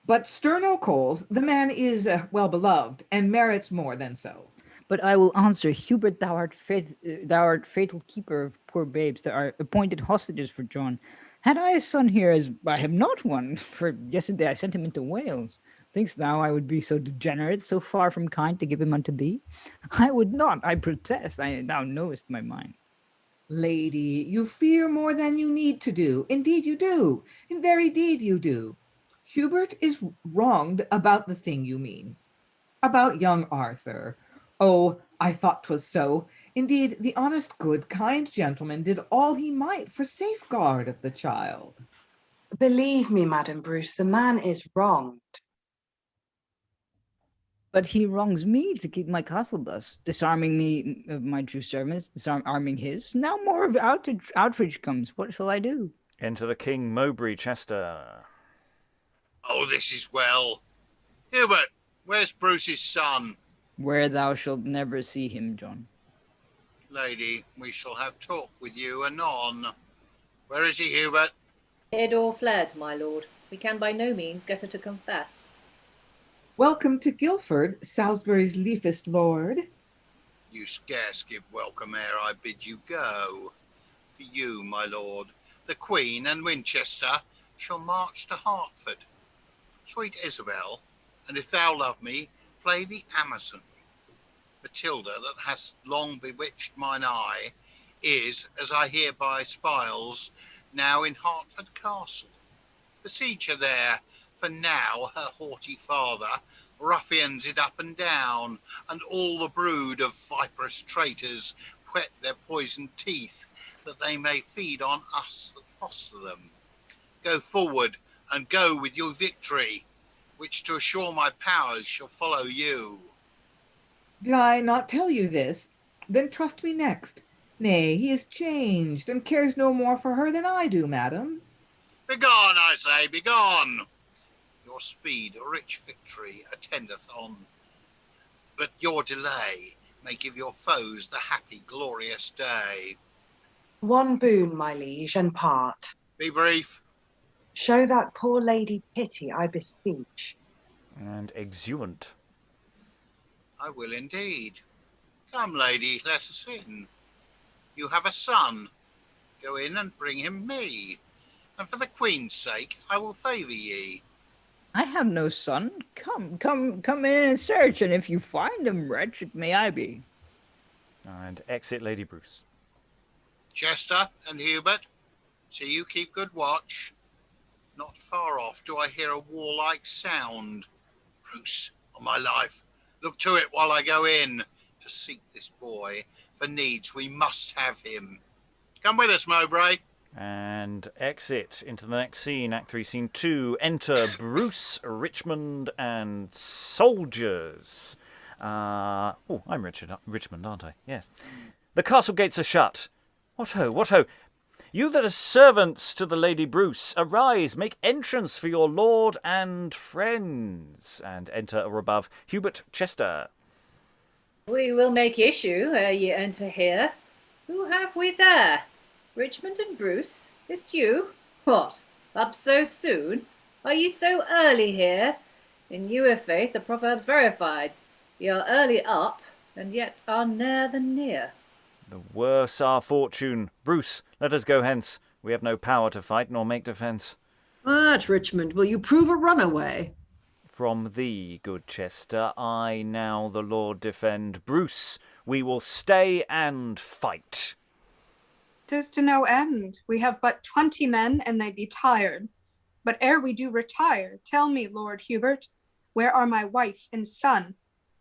But stir no coals, the man is well beloved, and merits more than so. But I will answer, Hubert, thou art fatal keeper of poor babes that are appointed hostages for John. Had I a son here, as I have not one, for yesterday I sent him into Wales. Thinkst thou I would be so degenerate, so far from kind, to give him unto thee? I would not, I protest, thou knowest my mind. Lady, you fear more than you need to do. Indeed you do. In very deed you do. Hubert is wronged about the thing you mean. About young Arthur. Oh, I thought 'twas so. Indeed, the honest, good, kind gentleman did all he might for safeguard of the child. Believe me, Madam Bruce, the man is wronged. But he wrongs me to keep my castle thus, disarming me of my true servants, disarming his. Now more of outrage comes. What shall I do? Enter the King Mowbray Chester. Oh, this is well. Hubert, where's Bruce's son? Where thou shalt never see him, John. Lady, we shall have talk with you anon. Where is he, Hubert? Hid or fled, my lord. We can by no means get her to confess. Welcome to Guildford, Salisbury's liefest lord. You scarce give welcome ere I bid you go. For you, my lord, the Queen and Winchester shall march to Hertford. Sweet Isabel, and if thou love me, play the Amazon. Matilda, that has long bewitched mine eye, is, as I hear by spiles, now in Hertford Castle. Besiege her there, for now her haughty father ruffians it up and down, and all the brood of viperous traitors whet their poisoned teeth, that they may feed on us that foster them. Go forward, and go with your victory, which to assure my powers shall follow you. Did I not tell you this? Then trust me next. Nay, he is changed, and cares no more for her than I do, madam. Begone, I say, begone! Your speed a rich victory attendeth on, but your delay may give your foes the happy, glorious day. One boon, my liege, and part. Be brief. Show that poor lady pity, I beseech. And exuent. I will indeed. Come, lady, let us in. You have a son. Go in and bring him me. And for the Queen's sake, I will favour ye. I have no son. Come in and search, and if you find him, wretched may I be. And exit Lady Bruce. Chester and Hubert, see you keep good watch. Not far off do I hear a warlike sound. Bruce, on my life, look to it while I go in to seek this boy. For needs we must have him. Come with us, Mowbray. And exit into the next scene, Act 3, Scene 2. Enter Bruce, Richmond, and soldiers. I'm Richmond, aren't I? Yes. The castle gates are shut. What ho, what ho! You that are servants to the Lady Bruce, arise, make entrance for your lord and friends. And enter or above Hubert Chester. We will make issue ere ye enter here. Who have we there? Richmond and Bruce? Is't you? What, up so soon? Are ye so early here? In you, i' faith, the proverb's verified. Ye are early up, and yet are ne'er the near. The worse our fortune. Bruce, let us go hence. We have no power to fight nor make defence. But, Richmond, will you prove a runaway? From thee, good Chester, I now the Lord defend. Bruce, we will stay and fight. 'Tis to no end. We have but 20 men, and they be tired. But ere we do retire, tell me, Lord Hubert, where are my wife and son?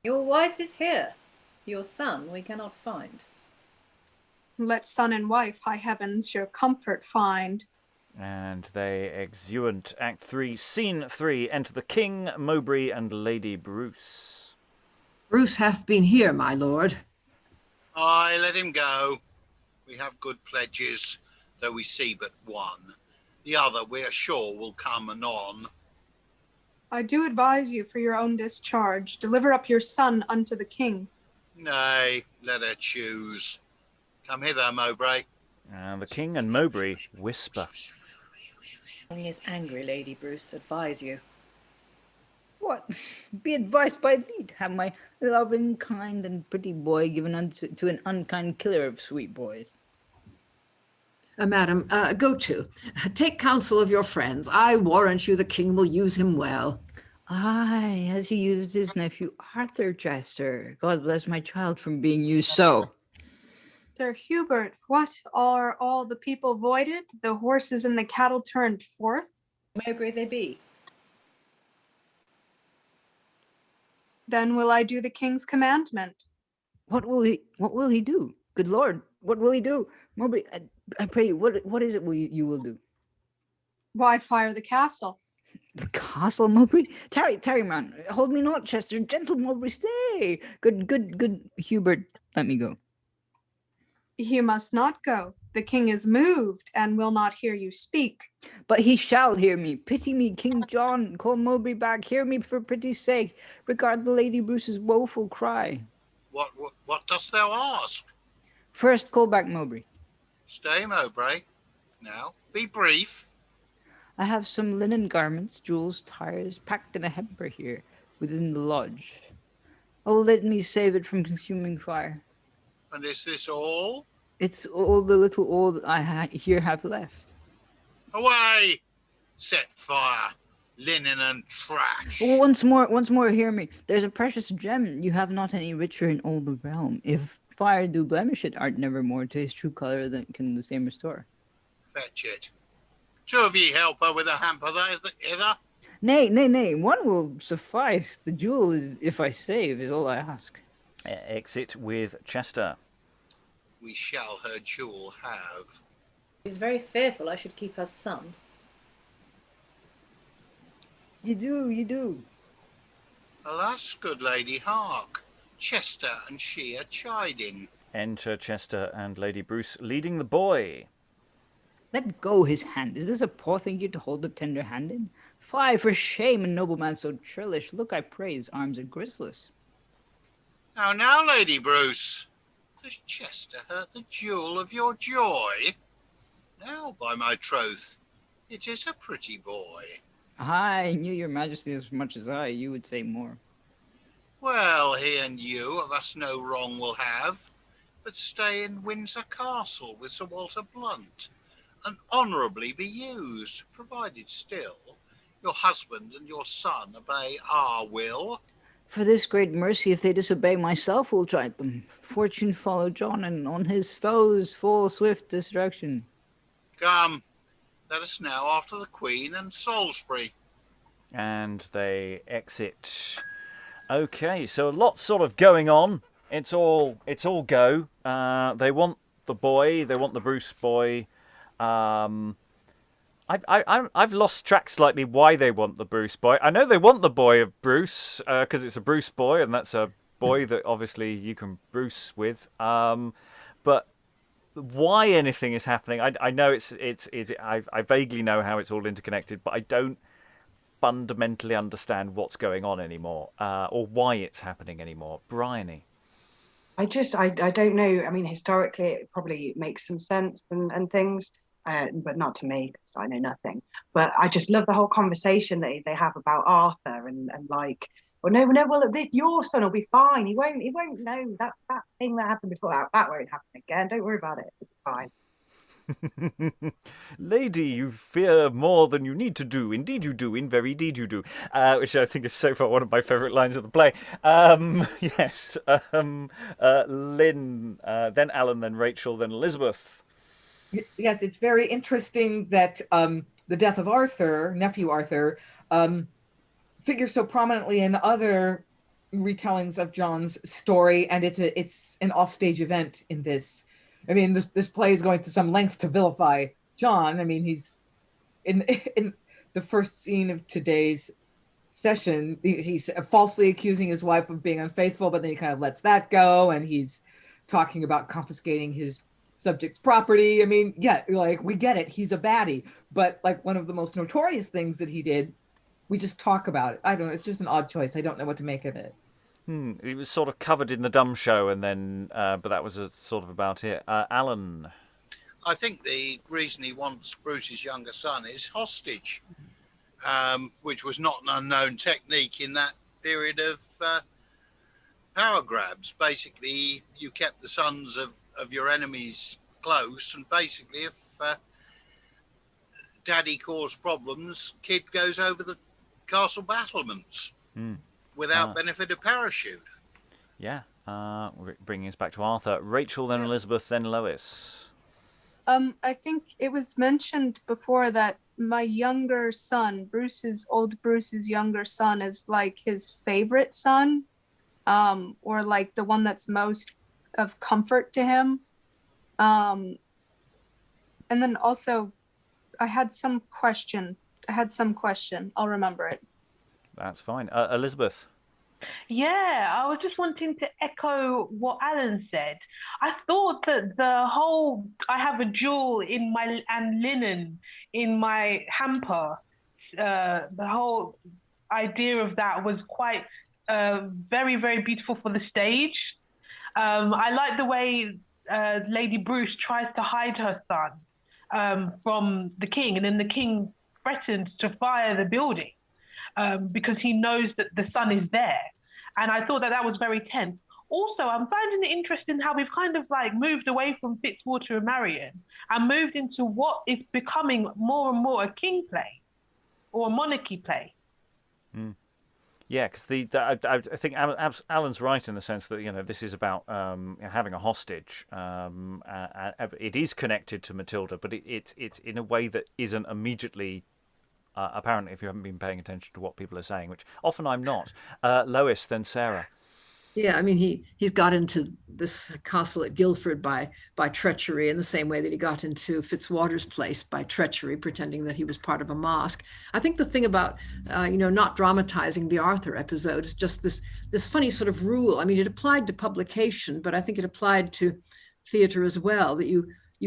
Your wife is here. Your son we cannot find. Let son and wife, high heavens, your comfort find. And they exeunt. Act 3, Scene 3. Enter the King, Mowbray, and Lady Bruce. Bruce hath been here, my lord. Aye, let him go. We have good pledges, though we see but one. The other, we are sure, will come anon. I do advise you for your own discharge, deliver up your son unto the king. Nay, let her choose. Come hither, Mowbray. And the King and Mowbray whisper. The king is angry, Lady Bruce. Advise you. What? Be advised by thee to have my loving, kind, and pretty boy given to an unkind killer of sweet boys. Madam, go to. Take counsel of your friends. I warrant you the king will use him well. Aye, as he used his nephew Arthur Chester. God bless my child from being used so. Sir Hubert, what are all the people voided, the horses and the cattle turned forth? Mowbray they be. Then will I do the king's commandment. What will he do? Good Lord, what will he do? Mowbray, I pray you, what is it you will do? Why, fire the castle. The castle, Mowbray? Tarry, man. Hold me not, Chester. Gentle Mowbray, stay. Good, Hubert, let me go. You must not go. The king is moved and will not hear you speak. But he shall hear me. Pity me, King John. Call Mowbray back. Hear me for pity's sake. Regard the Lady Bruce's woeful cry. What dost thou ask? First, call back Mowbray. Stay, Mowbray. Now, be brief. I have some linen garments, jewels, tires, packed in a hamper here, within the lodge. Oh, let me save it from consuming fire. And is this all? It's all the little ore that I here have left. Away! Set fire, linen and trash. Once more, hear me. There's a precious gem you have not any richer in all the realm. If fire do blemish it, art never more to his true colour than can the same restore. Fetch it. Two of ye help her with a hamper hither. Nay, one will suffice. The jewel, if I save, is all I ask. Exit with Chester. We shall her jewel have. She's very fearful I should keep her son. You do. Alas, good lady, hark. Chester and she are chiding. Enter Chester and Lady Bruce leading the boy. Let go his hand. Is this a poor thing you to hold the tender hand in? Fie, for shame, a nobleman so churlish. Look, I pray, his arms are grizzless. Now, Lady Bruce, does Chester hurt the jewel of your joy? Now, by my troth, it is a pretty boy. I knew your majesty as much as I, you would say more. Well, he and you of us no wrong will have, but stay in Windsor Castle with Sir Walter Blunt, and honourably be used, provided still your husband and your son obey our will. For this great mercy, if they disobey, myself will chide them. Fortune follow John, and on his foes full swift destruction. Come, let us now after the Queen and Salisbury. And they exit. Okay, so lots sort of going on. It's all go. They want the boy. They want the Bruce boy. I've lost track slightly why they want the Bruce boy. I know they want the boy of Bruce because it's a Bruce boy, and that's a boy that obviously you can Bruce with. But why anything is happening, I know I vaguely know how it's all interconnected, but I don't fundamentally understand what's going on anymore or why it's happening anymore. Briony. I don't know. I mean, historically, it probably makes some sense and things. But not to me, because I know nothing. But I just love the whole conversation that they have about Arthur and like, well, your son will be fine. He won't know that thing that happened before. That won't happen again. Don't worry about it. It's fine. Lady, you fear more than you need to do. Indeed you do. In very deed you do. Which I think is so far one of my favourite lines of the play. Yes. Lynn, then Alan, then Rachael, then Elizabeth. Yes, it's very interesting that the death of Arthur, nephew Arthur, figures so prominently in other retellings of John's story, and it's an offstage event in this. I mean, this play is going to some length to vilify John. I mean, he's in the first scene of today's session, he's falsely accusing his wife of being unfaithful, but then he kind of lets that go, and he's talking about confiscating his subject's property. I mean, yeah, like, we get it. He's a baddie. But like one of the most notorious things that he did, we just talk about it. I don't know. It's just an odd choice. I don't know what to make of it. He was sort of covered in the dumb show, and then, but that was sort of about it. Alan. I think the reason he wants Bruce's younger son is hostage, which was not an unknown technique in that period of power grabs. Basically, you kept the sons of your enemies close, and basically if daddy caused problems, kid goes over the castle battlements without benefit of parachute. Yeah, bringing us back to Arthur. Rachael, then Elizabeth, then Lois. I think it was mentioned before that my younger son, Bruce's younger son, is like his favorite son, or like the one that's most of comfort to him. And then also I had some question had some question. I'll remember it. That's fine. Elizabeth. Yeah, I was just wanting to echo what Alan said. I thought that the whole I have a jewel in my and linen in my hamper, the whole idea of that was quite very, very beautiful for the stage. I like the way Lady Bruce tries to hide her son from the king, and then the king threatens to fire the building because he knows that the son is there. And I thought that was very tense. Also, I'm finding it interesting how we've kind of like moved away from Fitzwater and Marian and moved into what is becoming more and more a king play or a monarchy play. Mm. Yeah, because I think Alan's right in the sense that this is about having a hostage. It is connected to Matilda, but it's in a way that isn't immediately apparent if you haven't been paying attention to what people are saying, which often I'm not. Lois, then Sarah. Yeah, I mean, he's got into this castle at Guildford by treachery, in the same way that he got into Fitzwater's place by treachery, pretending that he was part of a masque. I think the thing about not dramatizing the Arthur episode is just this funny sort of rule. I mean, it applied to publication, but I think it applied to theater as well, that you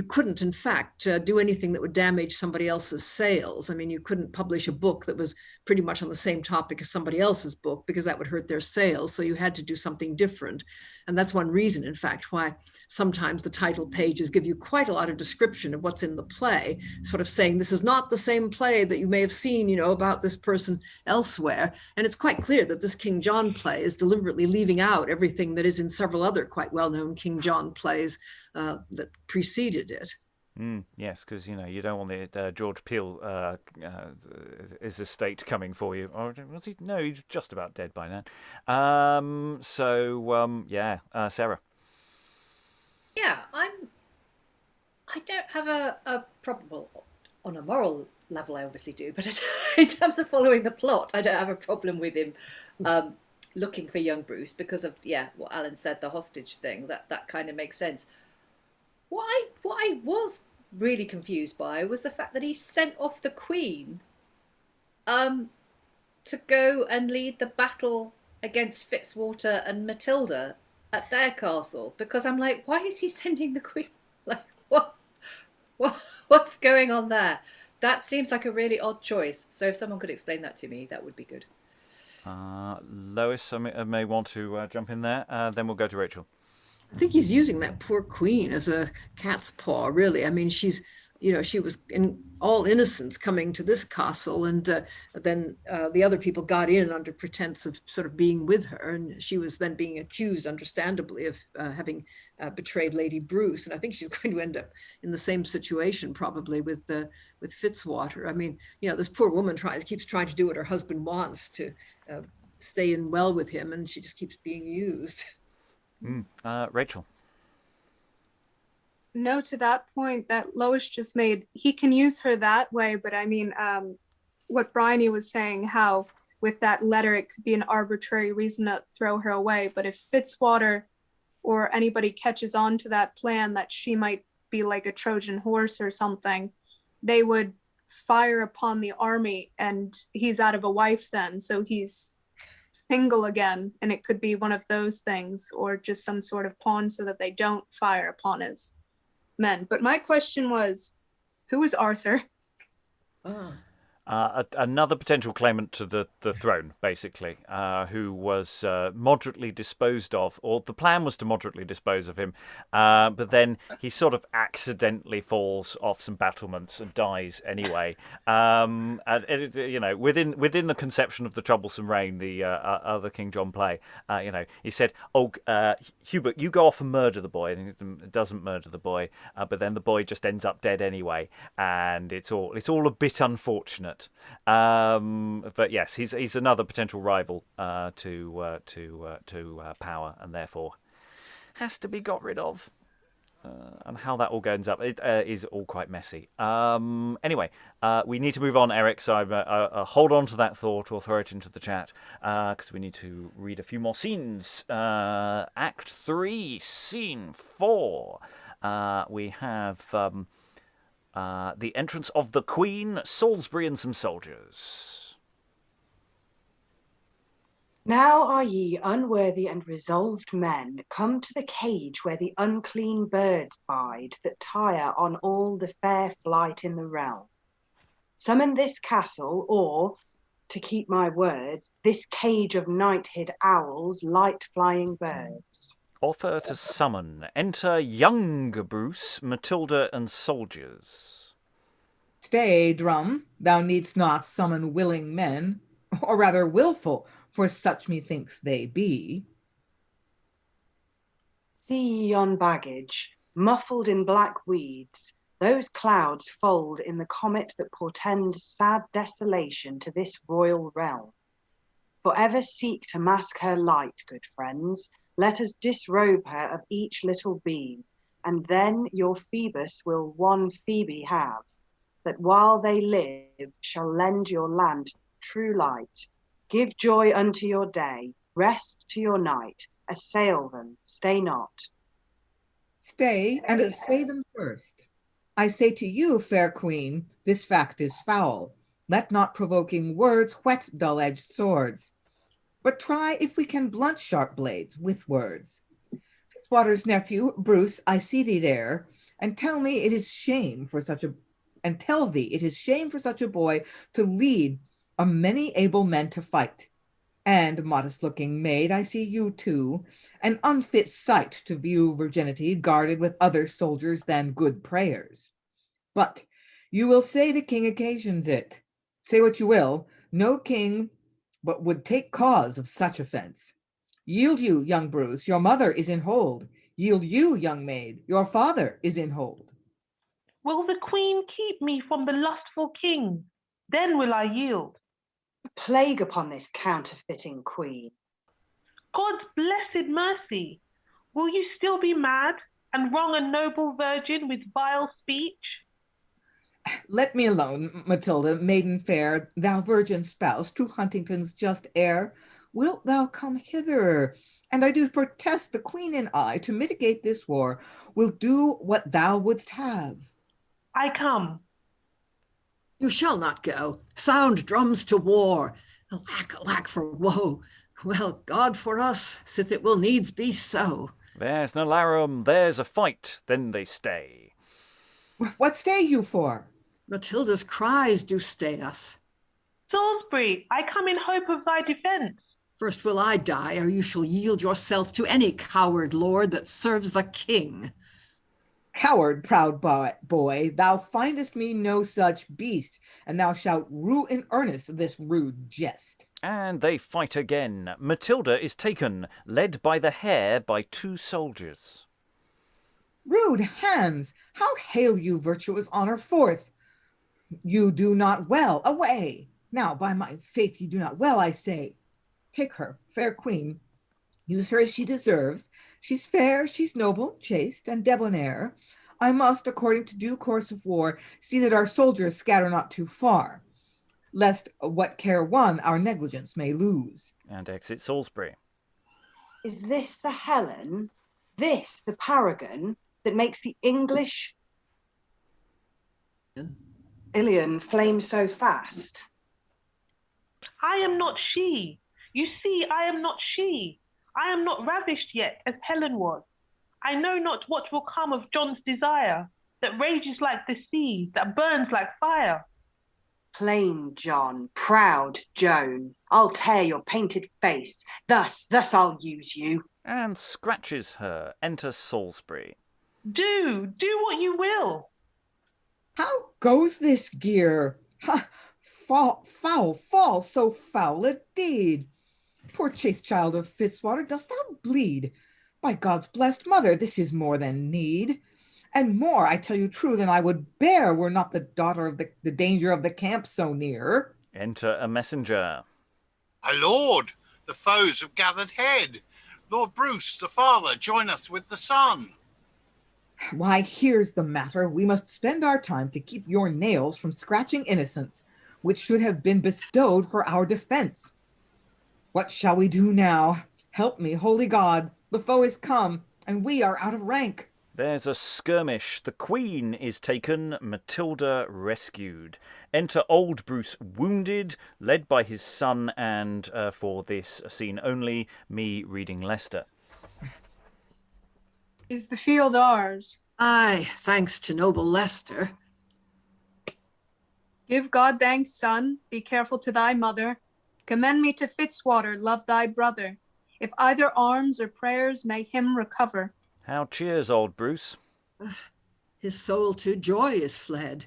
couldn't, in fact, do anything that would damage somebody else's sales. I mean, you couldn't publish a book that was pretty much on the same topic as somebody else's book, because that would hurt their sales. So you had to do something different. And that's one reason, in fact, why sometimes the title pages give you quite a lot of description of what's in the play, sort of saying, this is not the same play that you may have seen, about this person elsewhere. And it's quite clear that this King John play is deliberately leaving out everything that is in several other quite well-known King John plays that preceded it. Yes, because you don't want the George Peel his estate coming for you. Or was he? No, he's just about dead by now. Sarah. Yeah, I don't have a problem. Well, on a moral level, I obviously do, but in terms of following the plot, I don't have a problem with him looking for young Bruce because of what Alan said, the hostage thing. That kind of makes sense. What I was really confused by was the fact that he sent off the Queen to go and lead the battle against Fitzwater and Matilda at their castle, because I'm like, why is he sending the Queen? Like, what's going on there? That seems like a really odd choice. So if someone could explain that to me, that would be good. Lois, I may want to jump in there. Then we'll go to Rachael. I think he's using that poor Queen as a cat's paw, really. I mean, she was in all innocence coming to this castle, and then the other people got in under pretense of sort of being with her, and she was then being accused, understandably, of having betrayed Lady Bruce. And I think she's going to end up in the same situation probably with Fitzwater. I mean, this poor woman keeps trying to do what her husband wants to stay in well with him, and she just keeps being used. Rachael. No, to that point that Lois just made, he can use her that way, but I mean, what Briony was saying, how with that letter it could be an arbitrary reason to throw her away, but if Fitzwater or anybody catches on to that plan that she might be like a Trojan horse or something, they would fire upon the army, and he's out of a wife then, so he's single again, and it could be one of those things, or just some sort of pawn so that they don't fire upon his men. But my question was, who is Arthur? Another potential claimant to the throne, basically, who was moderately disposed of, or the plan was to moderately dispose of him, but then he sort of accidentally falls off some battlements and dies anyway. And within the conception of the Troublesome Reign, the other King John play, he said, Hubert, you go off and murder the boy, and he doesn't murder the boy, but then the boy just ends up dead anyway, and it's all a bit unfortunate. But yes, he's another potential rival to power, and therefore has to be got rid of. And how that all ends up, it is all quite messy. Anyway, we need to move on, Eric. So hold on to that thought, or throw it into the chat, because we need to read a few more scenes. Act 3, Scene 4. We have the entrance of the Queen, Salisbury and some soldiers. Now are ye unworthy and resolved men, come to the cage where the unclean birds bide that tire on all the fair flight in the realm. Summon this castle, or, to keep my words, this cage of night-hid owls, light-flying birds. Offer to summon. Enter young Bruce, Matilda and soldiers. Stay, drum, thou needst not summon willing men, or rather willful, for such methinks they be. See yon baggage, muffled in black weeds, those clouds fold in the comet that portends sad desolation to this royal realm. Forever seek to mask her light, good friends. Let us disrobe her of each little beam, and then your Phoebus will one Phoebe have, that while they live shall lend your land true light. Give joy unto your day, rest to your night, assail them, stay not. Stay, and assay them first. I say to you, fair queen, this fact is foul. Let not provoking words whet dull-edged swords, but try if we can blunt sharp blades with words. Fitzwater's nephew, Bruce, I see thee there, and tell thee it is shame for such a boy to lead a many able men to fight. And, modest-looking maid, I see you too, an unfit sight to view virginity guarded with other soldiers than good prayers. But you will say the king occasions it. Say what you will, no king but would take cause of such offense. Yield you, young Bruce, your mother is in hold. Yield you, young maid, your father is in hold. Will the queen keep me from the lustful king? Then will I yield. Plague upon this counterfeiting queen. God's blessed mercy. Will you still be mad and wrong a noble virgin with vile speech? Let me alone, Matilda, maiden fair, thou virgin spouse to Huntington's just heir. Wilt thou come hither? And I do protest the queen and I, to mitigate this war, will do what thou wouldst have. I come. You shall not go. Sound drums to war. Alack, alack for woe. Well, God for us, sith it will needs be so. There's an alarum, there's a fight, then they stay. What stay you for? Matilda's cries do stay us. Salisbury, I come in hope of thy defence. First will I die, or you shall yield yourself to any coward lord that serves the king. Coward, proud boy, thou findest me no such beast, and thou shalt rue in earnest this rude jest. And they fight again. Matilda is taken, led by the hair by two soldiers. Rude hands, how hail you virtuous honour forth? You do not well, away. Now, by my faith, you do not well, I say. Take her, fair queen. Use her as she deserves. She's fair, she's noble, chaste, and debonair. I must, according to due course of war, see that our soldiers scatter not too far, lest what care won our negligence may lose. And exit Salisbury. Is this the Helen, this the paragon, that makes the English Ilion flame so fast? I am not she. You see, I am not she. I am not ravished yet, as Helen was. I know not what will come of John's desire, that rages like the sea, that burns like fire. Plain John, proud Joan, I'll tear your painted face. Thus I'll use you. And scratches her. Enter Salisbury. Do what you will. How goes this gear? Ha! Fall, so foul a deed. Poor chaste child of Fitzwater, dost thou bleed? By God's blessed mother, this is more than need. And more, I tell you true, than I would bear, were not the daughter of the danger of the camp so near. Enter a messenger. My lord, the foes have gathered head. Lord Bruce, the father, joineth with the son. Why, here's the matter. We must spend our time to keep your nails from scratching innocence, which should have been bestowed for our defense. What shall we do now? Help me, holy God. The foe is come, and we are out of rank. There's a skirmish. The Queen is taken, Matilda rescued. Enter old Bruce wounded, led by his son, and for this scene only, me reading Leicester. Is the field ours? Aye, thanks to noble Leicester. Give God thanks, son. Be careful to thy mother. Commend me to Fitzwater, love thy brother. If either arms or prayers may him recover. How cheers, old Bruce? His soul to joy is fled.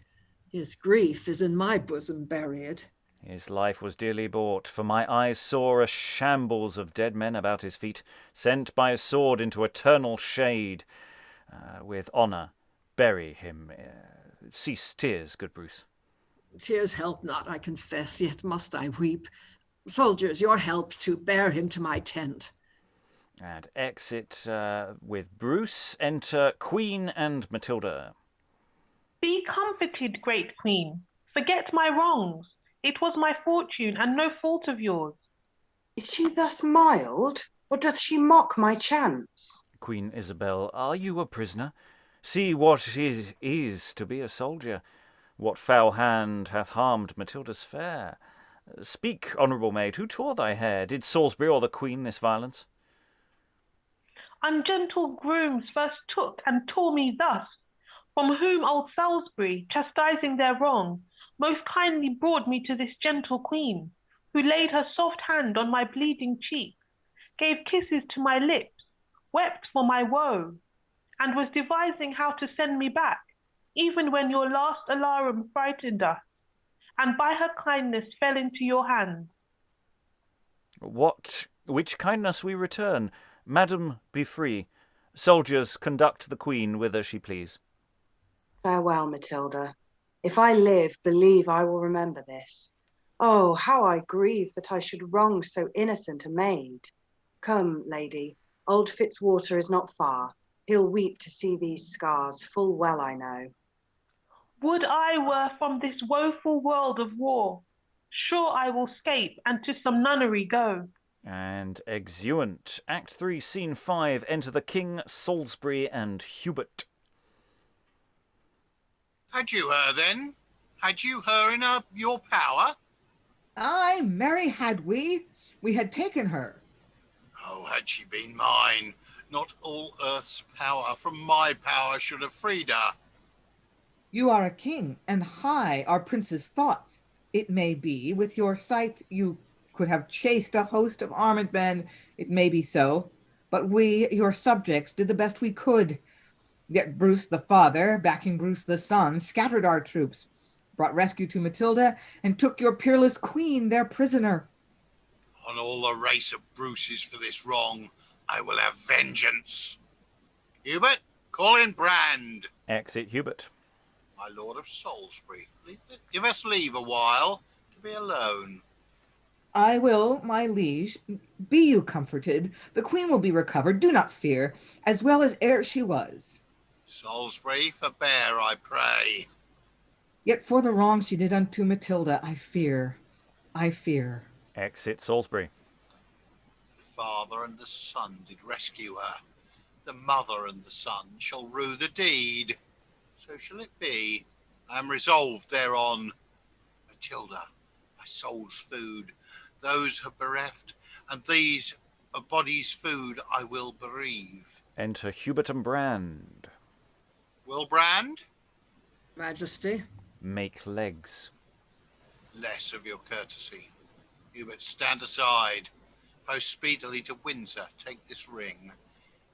His grief is in my bosom buried. His life was dearly bought, for my eyes saw a shambles of dead men about his feet, sent by a sword into eternal shade. With honour, bury him. Cease tears, good Bruce. Tears help not, I confess, yet must I weep. Soldiers, your help to bear him to my tent. And exit with Bruce. Enter Queen and Matilda. Be comforted, great Queen. Forget my wrongs. It was my fortune and no fault of yours. Is she thus mild, or doth she mock my chance? Queen Isabel, are you a prisoner? See what it is to be a soldier. What foul hand hath harmed Matilda's fair? Speak, honourable maid, who tore thy hair? Did Salisbury or the Queen this violence? Ungentle grooms first took and tore me thus, from whom old Salisbury, chastising their wrong, most kindly brought me to this gentle Queen, who laid her soft hand on my bleeding cheek, gave kisses to my lips, wept for my woe, and was devising how to send me back, even when your last alarum frightened us, and by her kindness fell into your hands. Which kindness we return? Madam, be free. Soldiers, conduct the Queen whither she please. Farewell, Matilda. If I live, believe I will remember this. Oh, how I grieve that I should wrong so innocent a maid. Come, lady, old Fitzwater is not far. He'll weep to see these scars, full well I know. Would I were from this woeful world of war. Sure I will scape and to some nunnery go. And exeunt. Act 3, Scene 5. Enter the King, Salisbury, and Hubert. Had you her then? Had you her in your power? Aye, marry had we. We had taken her. Oh, had she been mine, not all earth's power from my power should have freed her. You are a king, and high are prince's thoughts. It may be, with your sight you could have chased a host of armed men, it may be so. But we, your subjects, did the best we could. Yet Bruce the father, backing Bruce the son, scattered our troops, brought rescue to Matilda, and took your peerless queen, their prisoner. On all the race of Bruces for this wrong, I will have vengeance. Hubert, call in Brand. Exit Hubert. My lord of Salisbury, give us leave a while to be alone. I will, my liege. Be you comforted. The queen will be recovered, do not fear, as well as ere she was. Salisbury, forbear, I pray. Yet for the wrong she did unto Matilda, I fear. Exit Salisbury. Father and the son did rescue her. The mother and the son shall rue the deed. So shall it be. I am resolved thereon. Matilda, my soul's food, those have bereft, and these a body's food I will bereave. Enter Hubert and Brand. Will Brand? Majesty. Make legs. Less of your courtesy. Hubert, stand aside. Post speedily to Windsor, take this ring.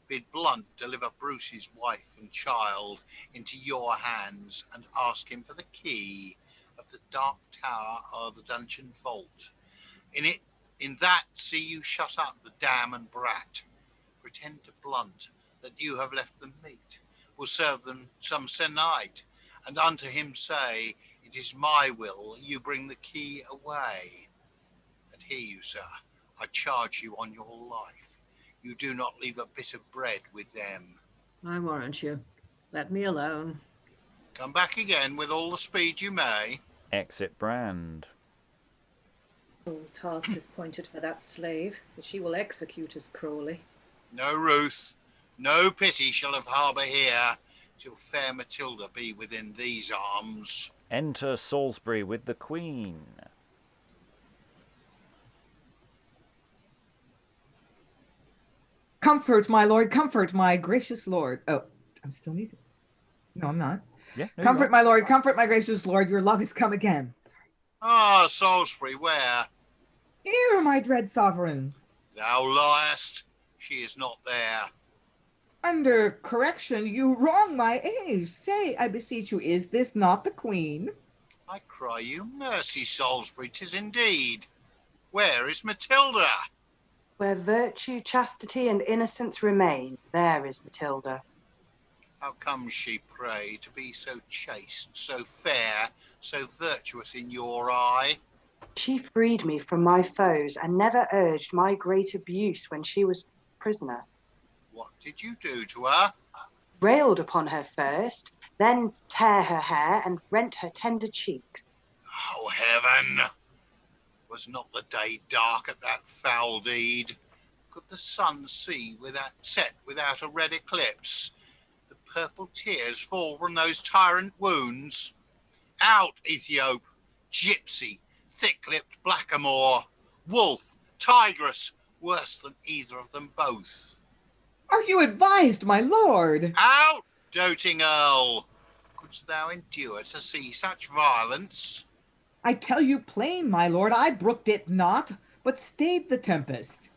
Bid Blunt deliver Bruce's wife and child into your hands, and ask him for the key of the dark tower or the dungeon vault. In that see you shut up the dam and brat. Pretend to Blunt that you have left them meat. Will serve them some sennight, and unto him say, it is my will you bring the key away. And hear you, sir, I charge you on your life, you do not leave a bit of bread with them. I warrant you. Let me alone. Come back again with all the speed you may. Exit Brand. All task is pointed for that slave, which he will execute as cruelly. No ruth, No pity shall have harbour here, till fair Matilda be within these arms. Enter Salisbury with the Queen. Comfort, my lord, comfort, my gracious lord. Oh, I'm still muted. No, I'm not. Yeah. No, Comfort, my lord, comfort, my gracious lord. Your love has come again. Ah, Salisbury, where? Here, my dread sovereign. Thou liest. She is not there. Under correction, you wrong my age. Say, I beseech you, is this not the queen? I cry you mercy, Salisbury, 'tis indeed. Where is Matilda? Where virtue, chastity, and innocence remain, there is Matilda. How comes she, pray, to be so chaste, so fair, so virtuous in your eye? She freed me from my foes and never urged my great abuse when she was prisoner. What did you do to her? Railed upon her first, then tear her hair and rent her tender cheeks. Oh, heaven! Was not the day dark at that foul deed? Could the sun set without a red eclipse? The purple tears fall from those tyrant wounds? Out, Ethiop, gypsy, thick-lipped blackamoor, wolf, tigress, worse than either of them both. Are you advised, my lord? Out, doting Earl! Couldst thou endure to see such violence? I tell you plain, my lord, I brooked it not, but stayed the tempest.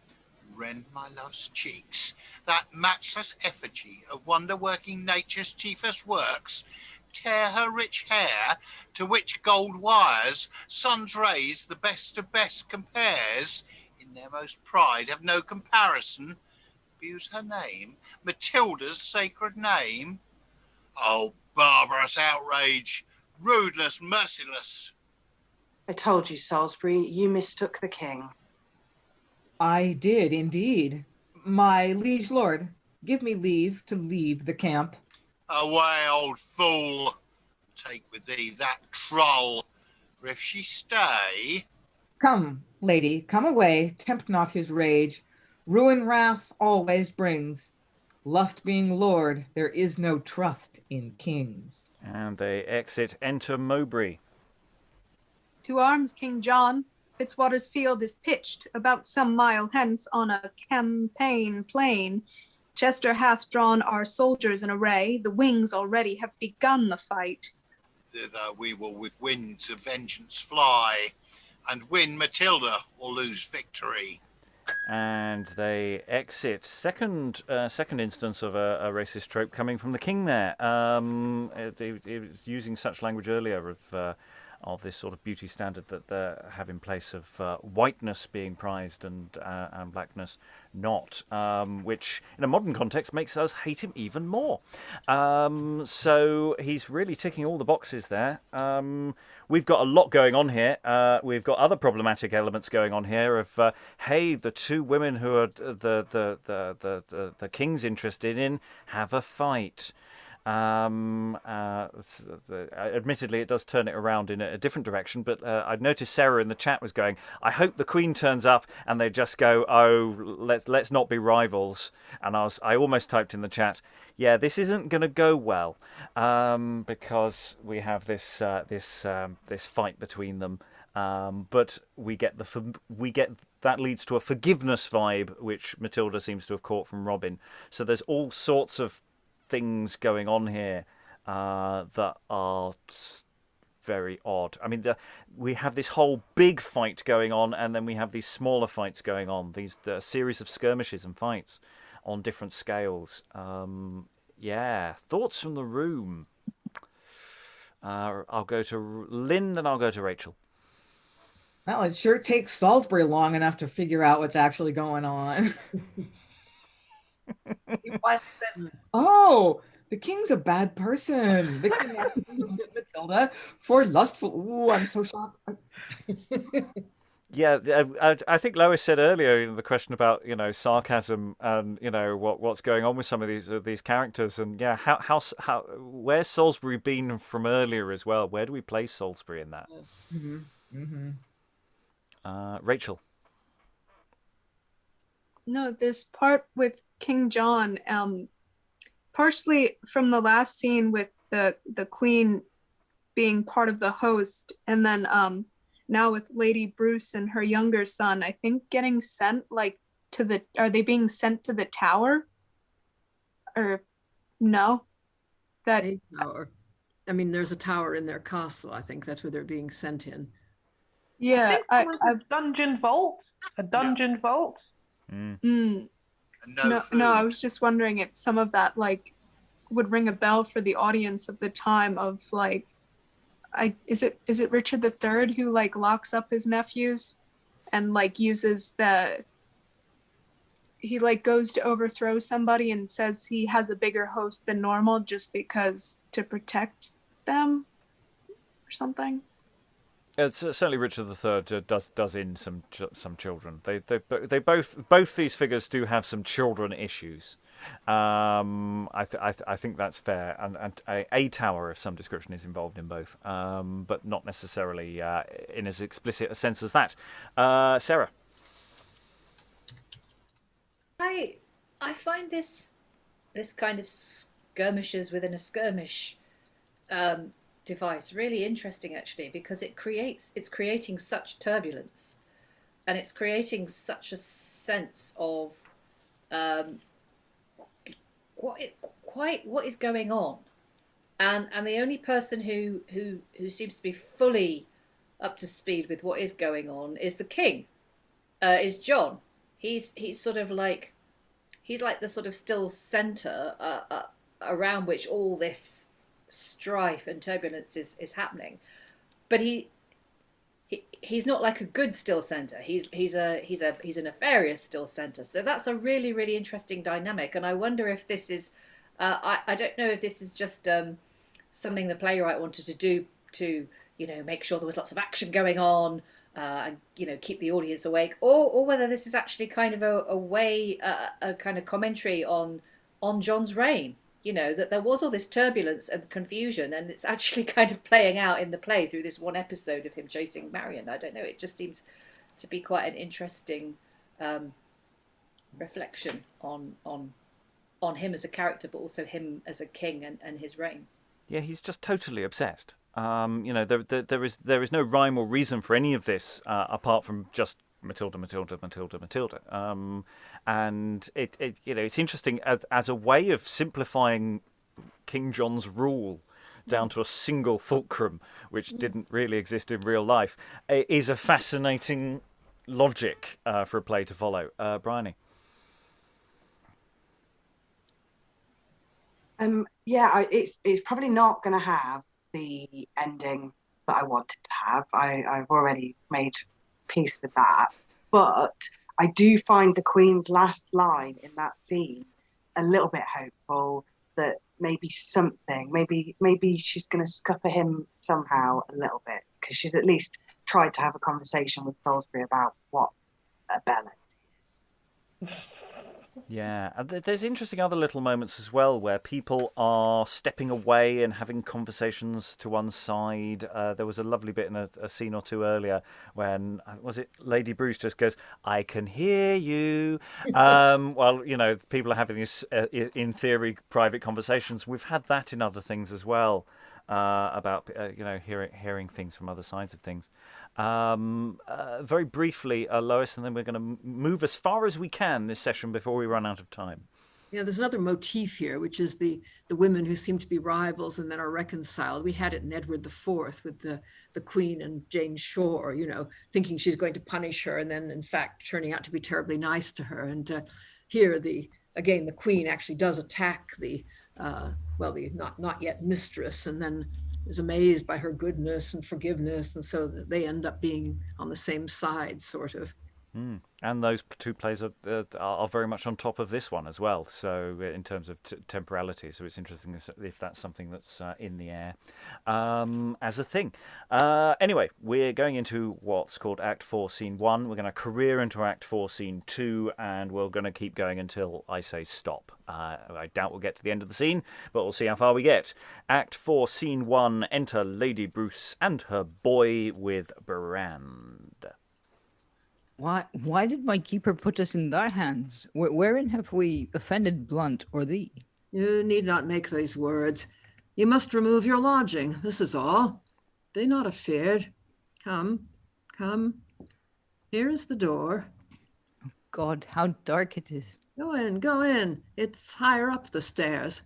Rend my love's cheeks, that matchless effigy of wonder-working nature's chiefest works. Tear her rich hair, to which gold wires, sun's rays the best of best compares, in their most pride have no comparison. Abuse her name, Matilda's sacred name. Oh, barbarous outrage, rudeness merciless. I told you, Salisbury, you mistook the king. I did indeed. My liege lord, give me leave to leave the camp. Away, old fool. Take with thee that troll, for if she stay... Come, lady, come away, tempt not his rage. Ruin wrath always brings. Lust being lord, there is no trust in kings. And they exit. Enter Mowbray. To arms, King John. Fitzwater's field is pitched, about some mile hence on a campaign plain. Chester hath drawn our soldiers in array. The wings already have begun the fight. Thither we will with winds of vengeance fly, and win Matilda or lose victory. And they exit. Second instance of a racist trope coming from the king there. It was using such language earlier of this sort of beauty standard that they have in place of whiteness being prized and blackness not, which in a modern context makes us hate him even more. So he's really ticking all the boxes there. We've got a lot going on here. We've got other problematic elements going on here of, hey, the two women who are the king's interested in have a fight. Admittedly, it does turn it around in a different direction, but I've noticed Sarah in the chat was going, I hope the Queen turns up and they just go, oh, let's not be rivals. And I almost typed in the chat, yeah, this isn't going to go well, because we have this fight between them. But we get that leads to a forgiveness vibe, which Matilda seems to have caught from Robin. So there's all sorts of things going on here that are very odd. I mean, we have this whole big fight going on, and then we have these smaller fights going on. The series of skirmishes and fights on different scales. Yeah, thoughts from the room. I'll go to Lynn, then I'll go to Rachael. Well, it sure takes Salisbury long enough to figure out what's actually going on. He finally says, oh, the king's a bad person. The king actually loved Matilda for lustful. Ooh, I'm so shocked. Yeah, I think Lois said earlier, the question about sarcasm and what's going on with some of these characters, and yeah, how where's Salisbury been from earlier as well? Where do we place Salisbury in that? Mm-hmm. Mm-hmm. Rachael. No, this part with King John, partially from the last scene with the Queen being part of the host, and then now with Lady Bruce and her younger son, I think getting sent are they being sent to the tower? Or no? That A tower. I mean, there's a tower in their castle. I think that's where they're being sent in. Yeah, I think it was a dungeon vault. A dungeon vault. No, food. I was just wondering if some of that would ring a bell for the audience of the time of is it Richard III who locks up his nephews and uses he goes to overthrow somebody and says he has a bigger host than normal just because to protect them or something. It's certainly Richard III does in some children. They both these figures do have some children issues. I think that's fair, and a tower of some description is involved in both, but not necessarily in as explicit a sense as that. Sarah, I find this kind of skirmishes within a skirmish device really interesting, actually, because it's creating such turbulence, and it's creating such a sense of what is going on, and the only person who seems to be fully up to speed with what is going on is the king, is John. He's sort of he's like the sort of still center around which all this strife and turbulence is happening, but he's not like a good still center. He's a nefarious still center. So that's a really, really interesting dynamic, and I wonder if this is I don't know if this is just something the playwright wanted to do to make sure there was lots of action going on and keep the audience awake, or whether this is actually kind of a way a kind of commentary on John's reign. That there was all this turbulence and confusion, and it's actually kind of playing out in the play through this one episode of him chasing Marian. I don't know, it just seems to be quite an interesting reflection on him as a character, but also him as a king and his reign. Yeah, he's just totally obsessed. There is no rhyme or reason for any of this apart from just Matilda. And it's interesting as a way of simplifying King John's rule down to a single fulcrum, which didn't really exist in real life, is a fascinating logic for a play to follow. Briony. It's probably not going to have the ending that I wanted to have. I've already made peace with that, but I do find the Queen's last line in that scene a little bit hopeful that maybe she's going to scupper him somehow a little bit, because she's at least tried to have a conversation with Salisbury about what a bellend is. Yeah, and there's interesting other little moments as well where people are stepping away and having conversations to one side. There was a lovely bit in a scene or two earlier when, was it Lady Bruce just goes, "I can hear you." Well, people are having these, in theory, private conversations. We've had that in other things as well, about, hearing things from other sides of things. Very briefly, Lois, and then we're going to move as far as we can this session before we run out of time. Yeah, there's another motif here, which is the women who seem to be rivals and then are reconciled. We had it in Edward IV with the Queen and Jane Shore, thinking she's going to punish her and then in fact turning out to be terribly nice to her. And here the Queen actually does attack the not yet mistress, and then is amazed by her goodness and forgiveness, and so they end up being on the same side, sort of. And those two plays are very much on top of this one as well. So in terms of temporality, so it's interesting if that's something that's in the air as a thing. Anyway, we're going into what's called Act 4, Scene 1. We're going to career into Act 4, Scene 2, and we're going to keep going until I say stop. I doubt we'll get to the end of the scene, but we'll see how far we get. Act 4, Scene 1, enter Lady Bruce and her boy with Brand. Why did my keeper put us in thy hands? Wherein have we offended Blunt or thee? You need not make these words. You must remove your lodging, this is all. Be not afeard. Come. Here is the door. Oh God, how dark it is. Go in. It's higher up the stairs.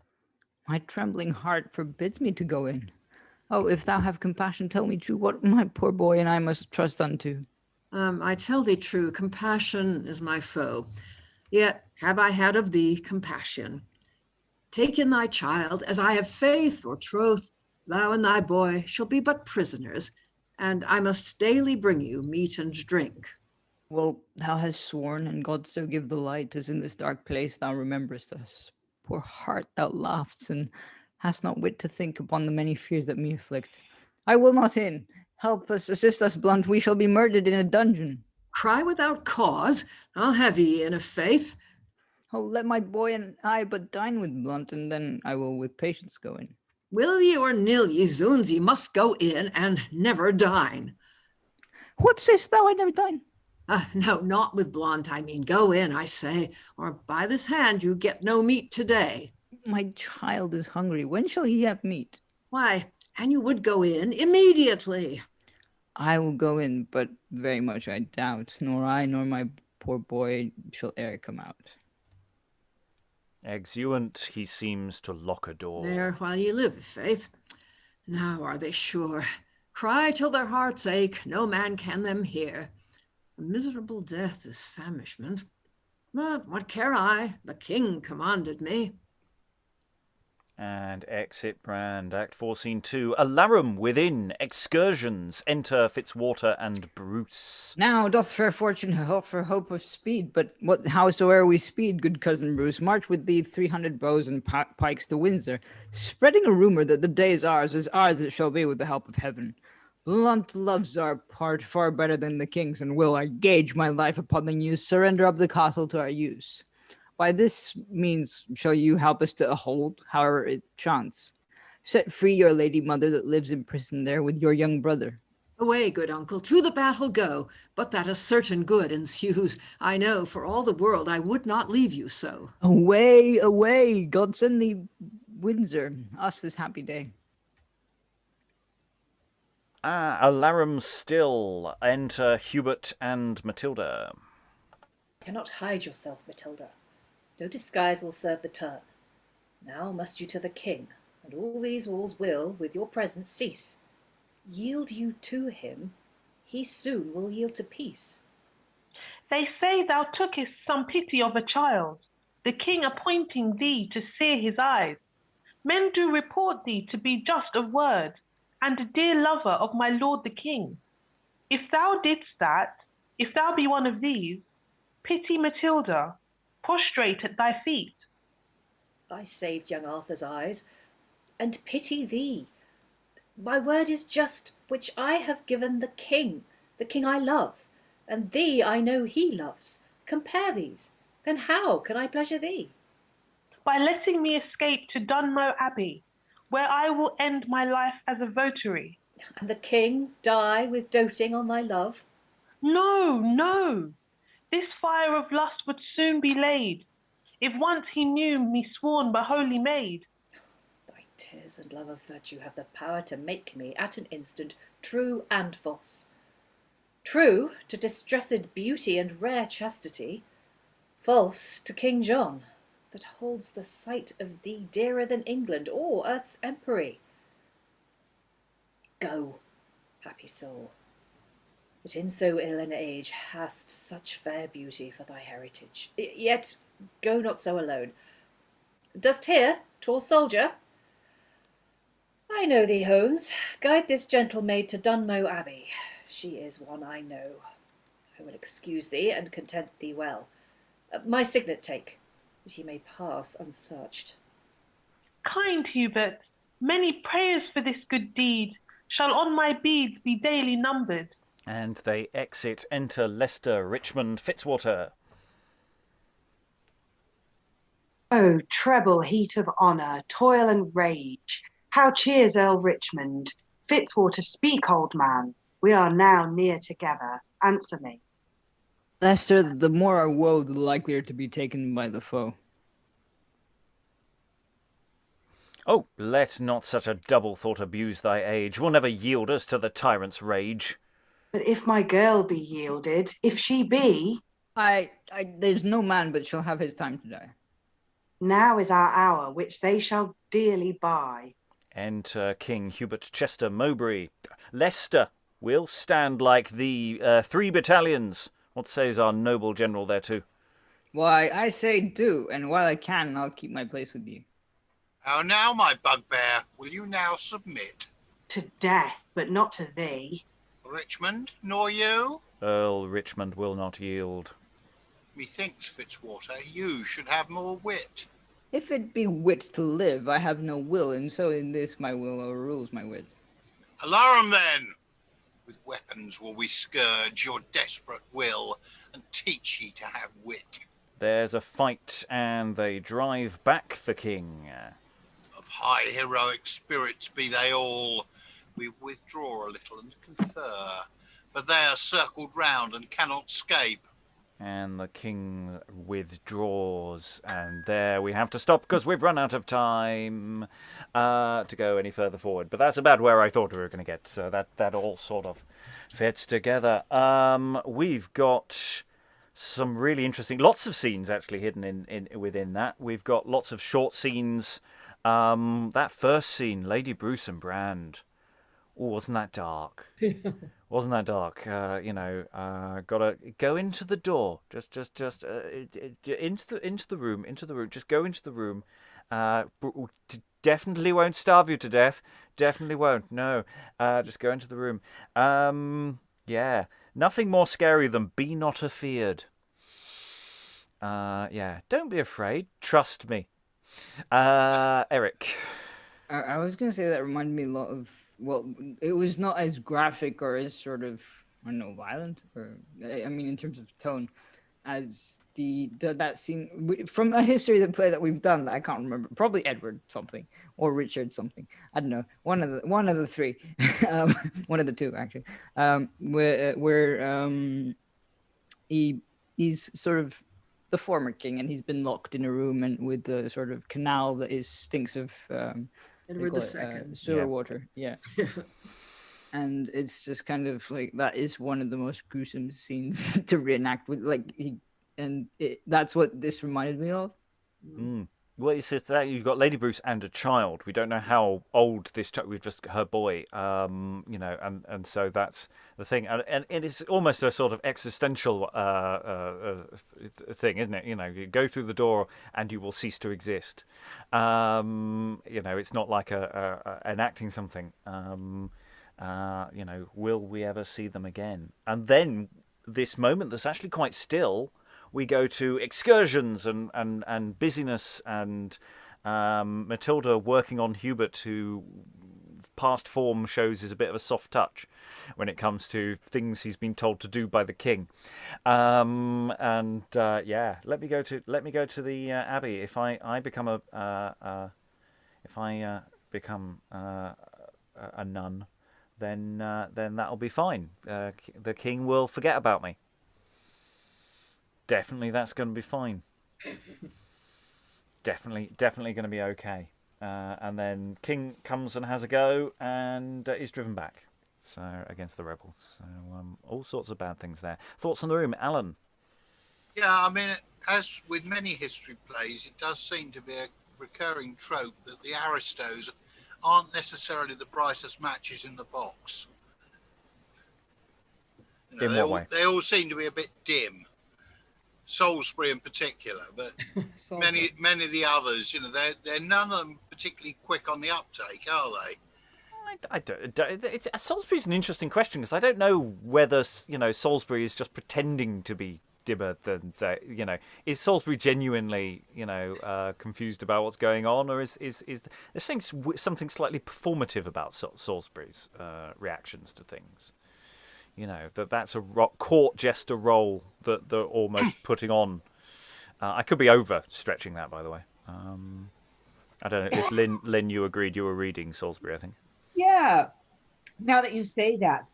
My trembling heart forbids me to go in. Oh, if thou have compassion, tell me true what my poor boy and I must trust unto. I tell thee true, compassion is my foe. Yet have I had of thee compassion. Take in thy child, as I have faith or troth, thou and thy boy shall be but prisoners, and I must daily bring you meat and drink. Well, thou hast sworn, and God so give the light, as in this dark place thou rememberest us. Poor heart, thou laughst, and hast not wit to think upon the many fears that me afflict. I will not in. Help us, assist us, Blunt, we shall be murdered in a dungeon. Cry without cause, I'll have ye in a faith. Oh, let my boy and I but dine with Blunt, and then I will with patience go in. Will ye or nill ye, zoons, ye must go in and never dine. What sayst thou, I never dine? No, not with Blunt, I mean, go in, I say, or by this hand you get no meat today. My child is hungry, when shall he have meat? Why, and you would go in immediately. I will go in, but very much I doubt, nor I nor my poor boy shall e'er come out. Exeunt, he seems to lock a door. There while ye live, faith. Now are they sure. Cry till their hearts ache, no man can them hear. A miserable death is famishment. But what care I? The king commanded me. And exit brand, Act 4, Scene 2. Alarum within, excursions, enter Fitzwater and Bruce. Now doth fair fortune offer hope of speed, but howsoe'er we speed, good cousin Bruce, march with thee 300 bows and pikes to Windsor, spreading a rumour that the day is ours it shall be with the help of heaven. Blunt loves our part far better than the king's, and will, I gage my life upon the news, surrender up the castle to our use. By this means shall you help us to hold, however it chance. Set free your lady mother that lives in prison there with your young brother. Away, good uncle, to the battle go, but that a certain good ensues. I know, for all the world, I would not leave you so. Away, away, God send thee Windsor, us this happy day. Alarum still, enter Hubert and Matilda. Cannot hide yourself, Matilda. No disguise will serve the turn. Now must you to the king, and all these wars will, with your presence, cease. Yield you to him, he soon will yield to peace. They say thou tookest some pity of a child, the king appointing thee to sear his eyes. Men do report thee to be just of word, and a dear lover of my lord the king. If thou didst that, if thou be one of these, pity Matilda, prostrate at thy feet. I saved young Arthur's eyes, and pity thee. My word is just, which I have given the king I love, and thee I know he loves. Compare these, then how can I pleasure thee? By letting me escape to Dunmow Abbey, where I will end my life as a votary. And the king die with doting on thy love? No, no. This fire of lust would soon be laid, if once he knew me sworn by holy maid. Thy tears and love of virtue have the power to make me, at an instant, true and false. True to distressed beauty and rare chastity, false to King John, that holds the sight of thee dearer than England or earth's empery. Go, happy soul, that in so ill an age hast such fair beauty for thy heritage. Yet go not so alone. Dost hear, tall soldier? I know thee, Holmes. Guide this gentle maid to Dunmow Abbey. She is one I know. I will excuse thee and content thee well. My signet take, that he may pass unsearched. Kind Hubert, many prayers for this good deed shall on my beads be daily numbered. And they exit, enter Leicester, Richmond, Fitzwater. Oh, treble heat of honour, toil and rage, how cheers Earl Richmond? Fitzwater, speak, old man. We are now near together. Answer me. Leicester, the more our woe, the likelier to be taken by the foe. Oh, let not such a double thought abuse thy age. Will never yield us to the tyrant's rage. But if my girl be yielded, if she be, There's no man but shall have his time to die. now is our hour, which they shall dearly buy. Enter King Hubert Chester Mowbray. Leicester will stand like thee, 3 battalions. What says our noble general thereto? Why, I say do, and while I can, I'll keep my place with you. How now, my bugbear? Will you now submit? To death, but not to thee. Richmond, nor you? Earl Richmond will not yield. Methinks, Fitzwater, you should have more wit. If it be wit to live, I have no will, and so in this my will overrules my wit. Alarum then! With weapons will we scourge your desperate will, and teach ye to have wit. There's a fight, and they drive back the king. Of high heroic spirits be they all. We withdraw a little and confer, for they are circled round and cannot scape. And the king withdraws, and there we have to stop because we've run out of time to go any further forward. But that's about where I thought we were going to get, so that all sort of fits together. We've got some really interesting, lots of scenes actually hidden in within that. We've got lots of short scenes. That first scene, Lady Bruce and Brand. Oh, wasn't that dark? Wasn't that dark? Gotta go into the door. Just into the room. Just go into the room. Definitely won't starve you to death. Definitely won't. No. Just go into the room. Yeah. Nothing more scary than be not afeared. Yeah. Don't be afraid. Trust me. Eric. I was going to say that reminded me a lot of, well, it was not as graphic or as sort of, I don't know, violent, or, I mean, in terms of tone, as that scene from a history of the play that we've done that I can't remember, probably Edward something or Richard something, I don't know, one of the three, one of the two actually, where he's sort of the former king, and he's been locked in a room and with the sort of canal that stinks of Edward II. Sewer water. Yeah. And it's just kind of like, that is one of the most gruesome scenes to reenact with, like, that's what this reminded me of. Mm. Well, it's just that you've got Lady Bruce and a child. We don't know how old this child. We've just her boy, and so that's the thing. And it is almost a sort of existential thing, isn't it? You go through the door and you will cease to exist. It's not like enacting something. Will we ever see them again? And then this moment that's actually quite still. We go to excursions and busyness and Matilda working on Hubert, who past form shows is a bit of a soft touch when it comes to things he's been told to do by the king. Let me go to the abbey. If I become a nun, then that'll be fine. The king will forget about me. Definitely, that's going to be fine. Definitely going to be okay. And then King comes and has a go and is driven back. So against the rebels. So all sorts of bad things there. Thoughts on the room, Alan? Yeah, I mean, as with many history plays, it does seem to be a recurring trope that the aristos aren't necessarily the brightest matches in the box. In what way? They all seem to be a bit dim. Salisbury in particular, but many of the others, they're none of them particularly quick on the uptake, are they? I don't. Salisbury's an interesting question because I don't know whether Salisbury is just pretending to be dimmer than is Salisbury genuinely confused about what's going on, or is there something slightly performative about Salisbury's reactions to things? That's a court jester role that they're almost putting on. I could be overstretching that, by the way. I don't know if Lynn, you agreed you were reading Salisbury, I think. Yeah. Now that you say that,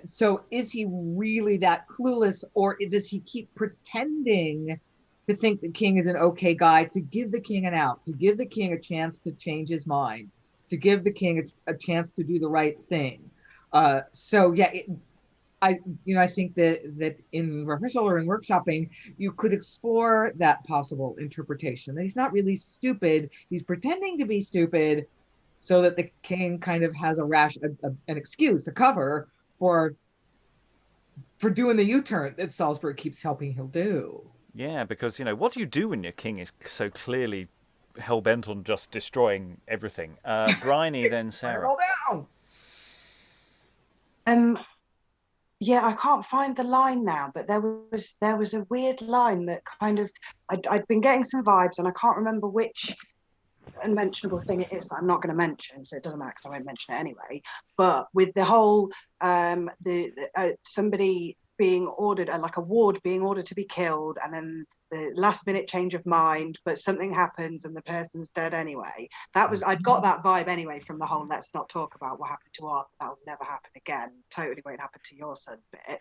So is he really that clueless, or does he keep pretending to think the king is an okay guy, to give the king an out, to give the king a chance to change his mind, to give the king a chance to do the right thing? So yeah, I think that in rehearsal or in workshopping, you could explore that possible interpretation. That he's not really stupid; he's pretending to be stupid, so that the king kind of has an excuse, a cover for doing the U-turn that Salisbury keeps helping him do. Yeah, because, what do you do when your king is so clearly hell-bent on just destroying everything? Briony, then Sarah. Roll down! Yeah, I can't find the line now, but there was a weird line that kind of, I'd been getting some vibes, and I can't remember which unmentionable thing it is that I'm not going to mention, so it doesn't matter because I won't mention it anyway. But with the whole somebody being ordered, like a ward being ordered to be killed, and then the last minute change of mind, but something happens and the person's dead anyway. I'd got that vibe anyway from the whole let's not talk about what happened to Arthur, that will never happen again, totally won't happen to your son bit.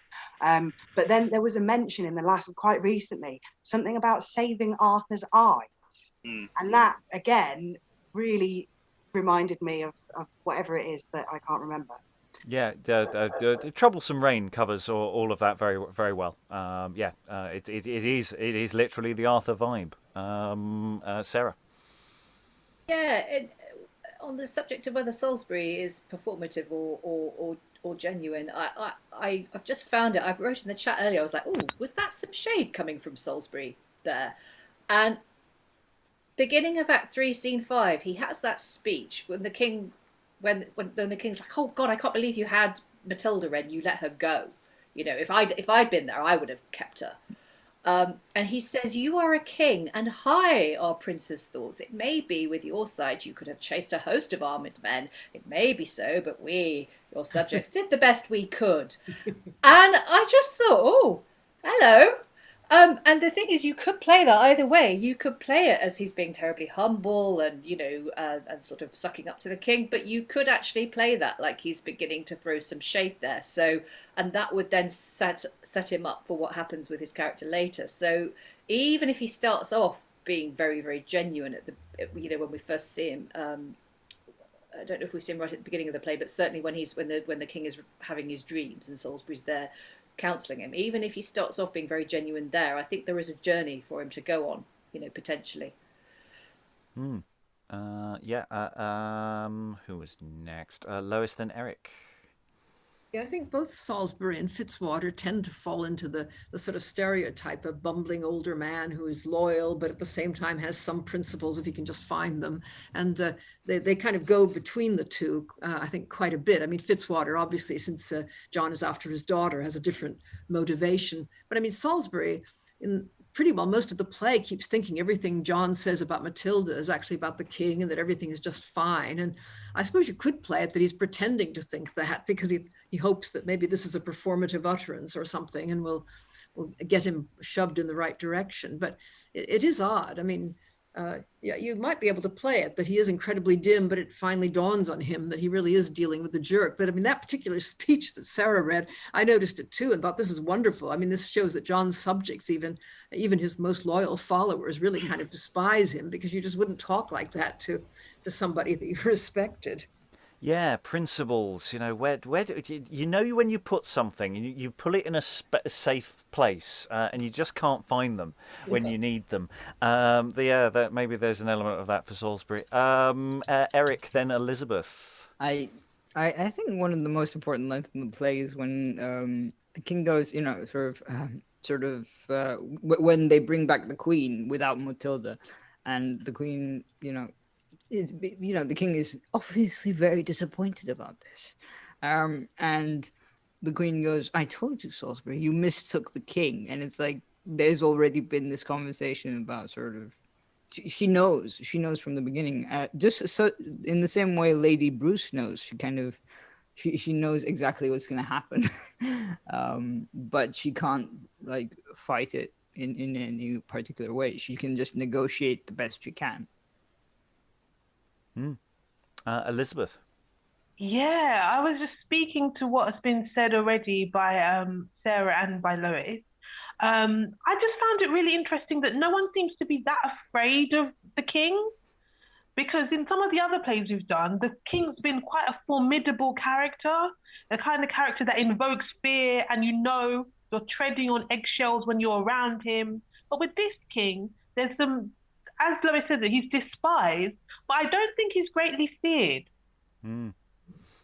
But then there was a mention in the last, quite recently, something about saving Arthur's eyes. And that again really reminded me of whatever it is that I can't remember. Yeah, the Troublesome Rain covers all of that very, very well. It is literally the Arthur vibe. Sarah. Yeah, on the subject of whether Salisbury is performative or genuine, I've just found it. I wrote in the chat earlier. I was like, "Oh, was that some shade coming from Salisbury there?" And beginning of Act 3, Scene 5, he has that speech when the king. When the king's like, "Oh God, I can't believe you had Matilda and you let her go. If I'd been there, I would have kept her." And he says, "You are a king, and high are prince's thoughts. It may be with your side you could have chased a host of armed men. It may be so, but we, your subjects, did the best we could." And I just thought, oh, hello. And the thing is, you could play that either way. You could play it as he's being terribly humble and, and sort of sucking up to the king, but you could actually play that like he's beginning to throw some shade there. So, and that would then set him up for what happens with his character later. So even if he starts off being very, very genuine when we first see him, I don't know if we see him right at the beginning of the play, but certainly when the king is having his dreams and Salisbury's there counselling him, even if he starts off being very genuine there, I think there is a journey for him to go on, potentially. Who was next? Lois, then Eric. Yeah, I think both Salisbury and Fitzwater tend to fall into the sort of stereotype of bumbling older man who is loyal, but at the same time has some principles if he can just find them. And they kind of go between the two, I think, quite a bit. I mean, Fitzwater, obviously, since John is after his daughter, has a different motivation. But I mean, Salisbury, in pretty well most of the play, keeps thinking everything John says about Matilda is actually about the king and that everything is just fine. And I suppose you could play it that he's pretending to think that because he hopes that maybe this is a performative utterance or something and will get him shoved in the right direction. But it is odd. I mean, you might be able to play it that he is incredibly dim, but it finally dawns on him that he really is dealing with the jerk. But I mean, that particular speech that Sarah read, I noticed it too and thought, this is wonderful. I mean, this shows that John's subjects, even his most loyal followers, really kind of despise him, because you just wouldn't talk like that to somebody that you respected. Yeah, principles. Where do when you put something, you pull it in a safe place, and you just can't find them when you need them. That maybe there's an element of that for Salisbury. Eric, then Elizabeth. I think one of the most important lines in the play is when the king goes, when they bring back the queen without Matilda, and the queen, the king is obviously very disappointed about this. And the queen goes, "I told you, Salisbury, you mistook the king." And it's like, there's already been this conversation about sort of, she knows from the beginning, just so in the same way Lady Bruce knows, she knows exactly what's going to happen. But she can't fight it in any particular way. She can just negotiate the best she can. Elizabeth. Yeah, I was just speaking to what has been said already by Sarah and by Lois. I just found it really interesting that no one seems to be that afraid of the king, because in some of the other plays we've done, the king's been quite a formidable character, a kind of character that invokes fear, and you're treading on eggshells when you're around him. But with this king, there's some, as Lois said, that he's despised, but I don't think he's greatly feared. Mm.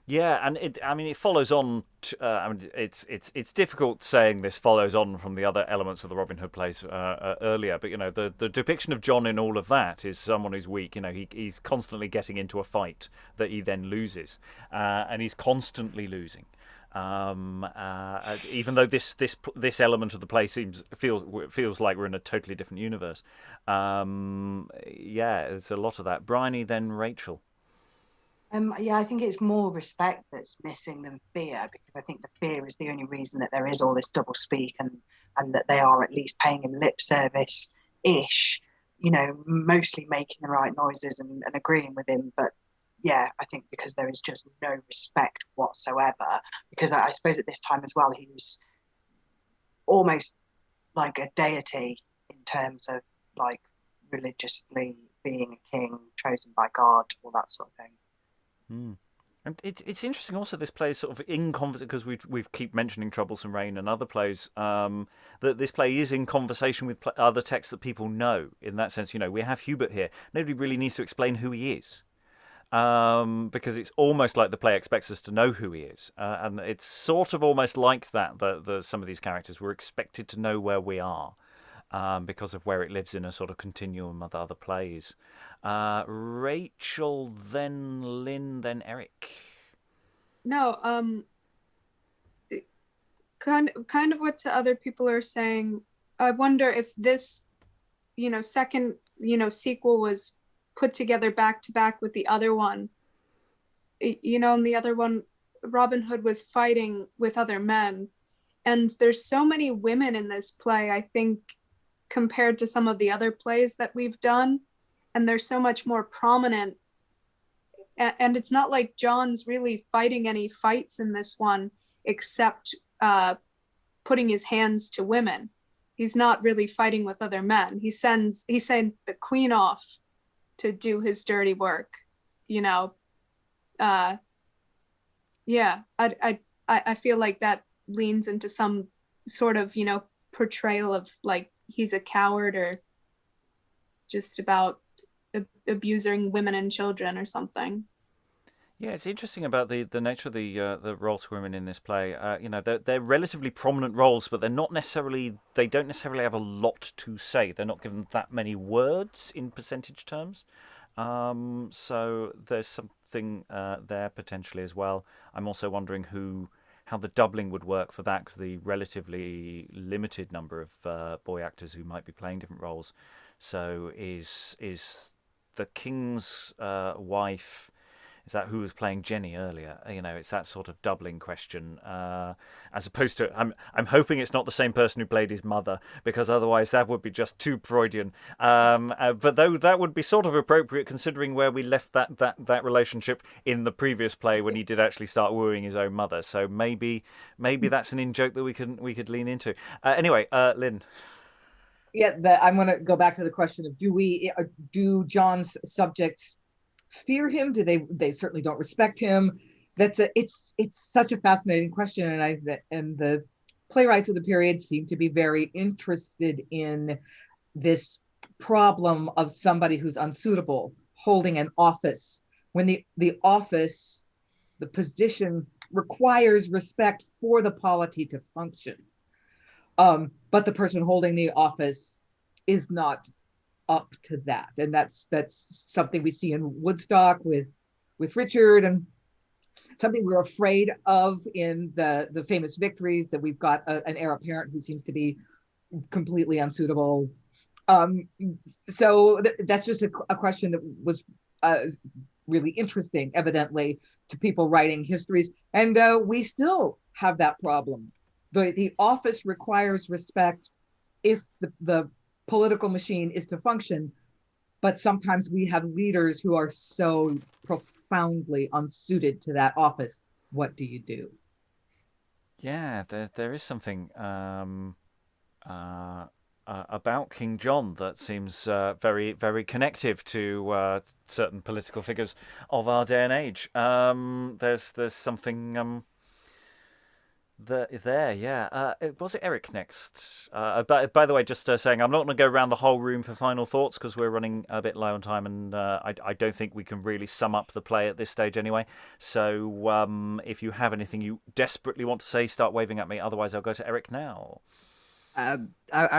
Yeah, and it follows on. It's difficult saying this follows on from the other elements of the Robin Hood plays earlier, but the depiction of John in all of that is someone who's weak. He's constantly getting into a fight that he then loses, and he's constantly losing. Even though this element of the play feels like we're in a totally different universe. There's a lot of that. Briony, then Rachael. I think it's more respect that's missing than fear, because I think the fear is the only reason that there is all this double speak and that they are at least paying him lip service-ish, mostly making the right noises and agreeing with him. But yeah, I think because there is just no respect whatsoever, because I suppose at this time as well, he was almost like a deity in terms of like religiously being a king chosen by God, all that sort of thing. Mm. And it's interesting also, this play is sort of in conversation, because we keep mentioning Troublesome Reign and other plays, that this play is in conversation with other texts that people know. In that sense, we have Hubert here. Nobody really needs to explain who he is, because it's almost like the play expects us to know who he is. And it's sort of almost like that, some of these characters were expected to know where we are, because of where it lives in a sort of continuum of other plays. Rachael, then Lynn, then Eric. No, kind of what other people are saying. I wonder if this, second, sequel was put together back to back with the other one. In the other one, Robin Hood was fighting with other men, and there's so many women in this play, I think, compared to some of the other plays that we've done. And they're so much more prominent. And it's not like John's really fighting any fights in this one, except putting his hands to women. He's not really fighting with other men. He sent the queen off to do his dirty work. I feel like that leans into some sort of, portrayal of like he's a coward, or just about abusing women and children or something. Yeah, it's interesting about the nature of the roles for women in this play. They're relatively prominent roles, but they don't necessarily have a lot to say. They're not given that many words in percentage terms. So there's something there potentially as well. I'm also wondering how the doubling would work for that, because the relatively limited number of boy actors who might be playing different roles. So is the king's wife, is that who was playing Jenny earlier? It's that sort of doubling question, as opposed to, I'm hoping it's not the same person who played his mother, because otherwise that would be just too Freudian. But though that would be sort of appropriate, considering where we left that relationship in the previous play, when he did actually start wooing his own mother. So maybe that's an in-joke that we could lean into. Anyway, Lynn. Yeah, I'm going to go back to the question of do John's subjects fear him? Do they certainly don't respect him? It's such a fascinating question, and the playwrights of the period seem to be very interested in this problem of somebody who's unsuitable holding an office, when the office, the position, requires respect for the polity to function. But the person holding the office is not up to that, and that's something we see in Woodstock with Richard, and something we're afraid of in the famous Victories, that we've got an heir apparent who seems to be completely unsuitable. So that's just a question that was really interesting, evidently, to people writing histories, and we still have that problem. The office requires respect if the political machine is to function, but sometimes we have leaders who are so profoundly unsuited to that office, what do you do? Yeah, there is something about King John that seems very, very connective to certain political figures of our day and age. There's something there, yeah. Was it Eric next? By the way, just saying, I'm not going to go around the whole room for final thoughts because we're running a bit low on time, and I don't think we can really sum up the play at this stage anyway. So if you have anything you desperately want to say, start waving at me. Otherwise, I'll go to Eric now. I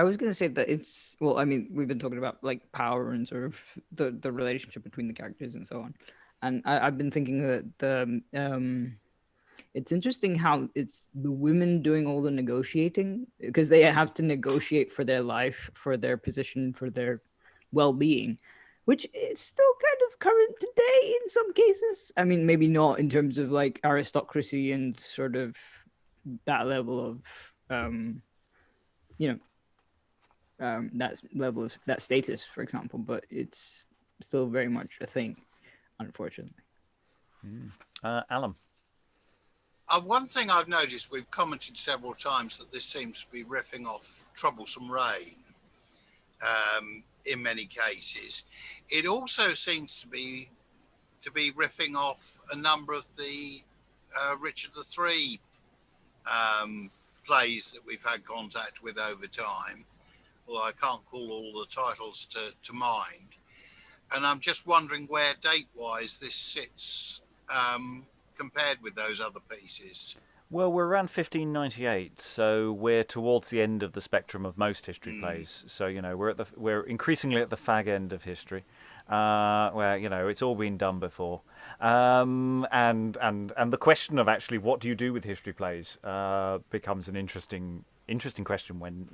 was going to say that it's, well, I mean, we've been talking about like power and sort of the relationship between the characters and so on. And I've been thinking that it's interesting how it's the women doing all the negotiating, because they have to negotiate for their life, for their position, for their well-being, which is still kind of current today in some cases. I mean, maybe not in terms of like aristocracy and sort of that level of, that level of that status, for example, but it's still very much a thing, unfortunately. Alan. One thing I've noticed, we've commented several times that this seems to be riffing off Troublesome Reign in many cases. It also seems to be riffing off a number of the Richard III plays that we've had contact with over time, although I can't call all the titles to mind. And I'm just wondering where date-wise this sits compared with those other pieces. Well, we're around 1598, so we're towards the end of the spectrum of most history plays. So we're increasingly at the fag end of history, where it's all been done before, and the question of actually what do you do with history plays becomes an interesting question when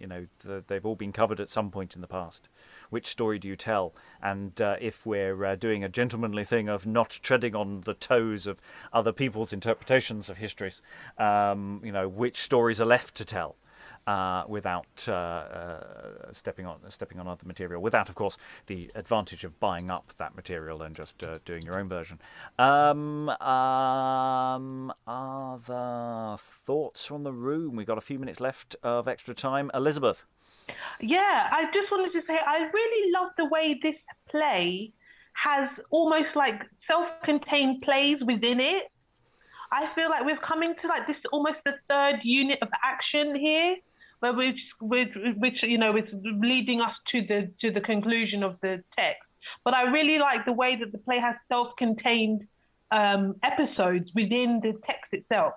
they've all been covered at some point in the past. Which story do you tell? And if we're doing a gentlemanly thing of not treading on the toes of other people's interpretations of histories, which stories are left to tell without stepping on other material, without, of course, the advantage of buying up that material and just doing your own version. Other thoughts from the room? We've got a few minutes left of extra time. Elizabeth. Yeah, I just wanted to say I really love the way this play has almost like self-contained plays within it. I feel like we're coming to like this almost the third unit of action here, where which is leading us to the conclusion of the text. But I really like the way that the play has self-contained episodes within the text itself.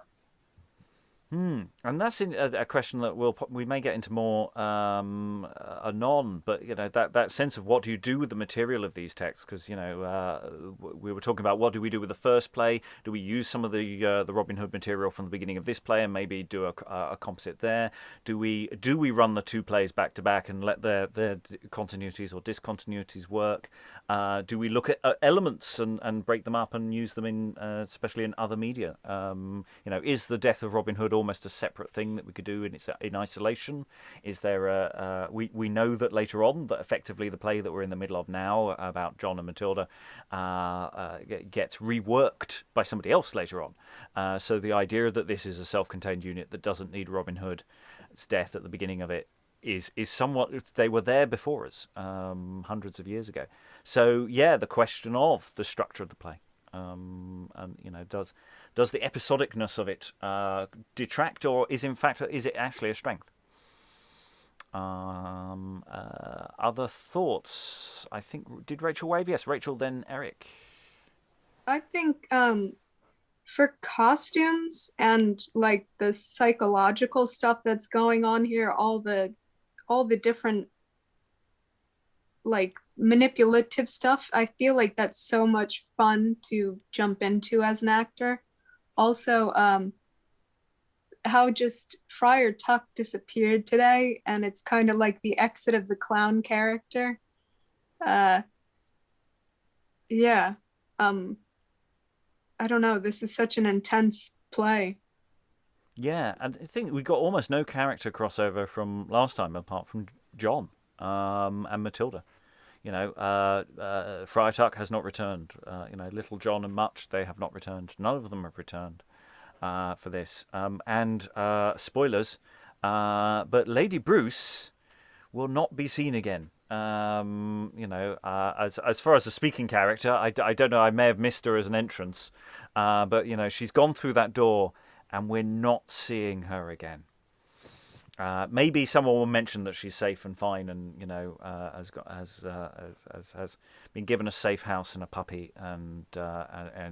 And that's a question that we may get into more anon, but that sense of what do you do with the material of these texts, because we were talking about what do we do with the first play. Do we use some of the Robin Hood material from the beginning of this play and maybe do a composite there? Do we run the two plays back to back and let their continuities or discontinuities work? Do we look at elements and break them up and use them in especially in other media? Is the death of Robin Hood almost a separate thing that we could do in isolation? Is there we know that later on that effectively the play that we're in the middle of now about John and Matilda gets reworked by somebody else later on. So the idea that this is a self-contained unit that doesn't need Robin Hood's death at the beginning of it is somewhat, they were there before us hundreds of years ago. So yeah, the question of the structure of the play, and does the episodicness of it detract, or is it actually a strength? Other thoughts? I think, did Rachael wave? Yes, Rachael, then Eric. I think for costumes and like the psychological stuff that's going on here, all the different like manipulative stuff, I feel like that's so much fun to jump into as an actor. Also, how just Friar Tuck disappeared today, and it's kind of like the exit of the clown character. I don't know, this is such an intense play. Yeah, and I think we got almost no character crossover from last time apart from John and Matilda. Freitas has not returned. Little John and Much, they have not returned. None of them have returned for this. And spoilers, but Lady Bruce will not be seen again. As far as a speaking character, I don't know. I may have missed her as an entrance, but she's gone through that door, and we're not seeing her again. Maybe someone will mention that she's safe and fine, and has been given a safe house and a puppy, and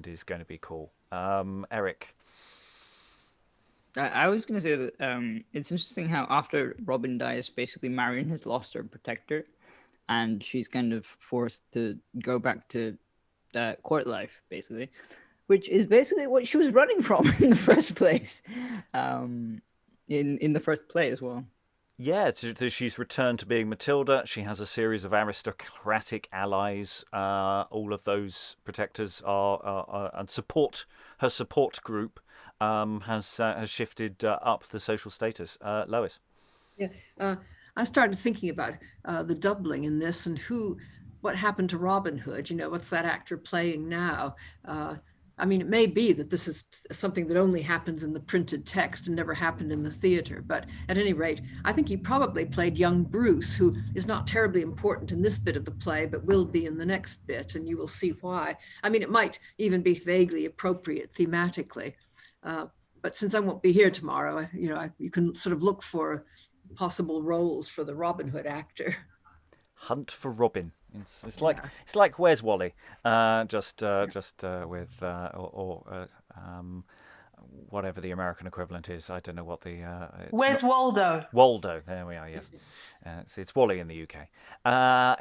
is going to be cool. Eric. I was going to say that it's interesting how after Robin dies, basically Marian has lost her protector, and she's kind of forced to go back to court life, basically, which is basically what she was running from in the first place. In the first play as well. Yeah, she's returned to being Matilda. She has a series of aristocratic allies. All of those protectors are and her support group has shifted up the social status. Lois. Yeah, I started thinking about the doubling in this and what happened to Robin Hood. What's that actor playing now? It may be that this is something that only happens in the printed text and never happened in the theater, but at any rate, I think he probably played young Bruce, who is not terribly important in this bit of the play, but will be in the next bit, and you will see why. It might even be vaguely appropriate thematically, but since I won't be here tomorrow, you can sort of look for possible roles for the Robin Hood actor. Hunt for Robin. It's like Where's Wally? Just with whatever the American equivalent is. I don't know what the. Where's Waldo? Waldo. There we are. Yes, it's Wally in the UK.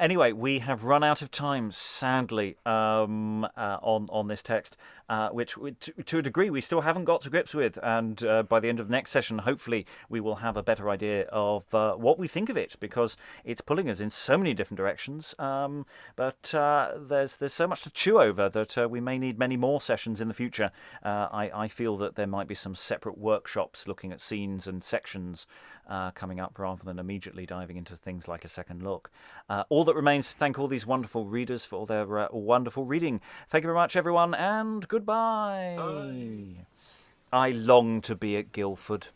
Anyway, we have run out of time, sadly, on this text, which to a degree we still haven't got to grips with. And by the end of the next session, hopefully, we will have a better idea of what we think of it, because it's pulling us in so many different directions. But there's so much to chew over that we may need many more sessions in the future. I feel that there might be some separate workshops looking at scenes and sections coming up, rather than immediately diving into things like a second look. All that remains to thank all these wonderful readers for all their wonderful reading. Thank you very much, everyone, and goodbye. Bye. I long to be at Guildford.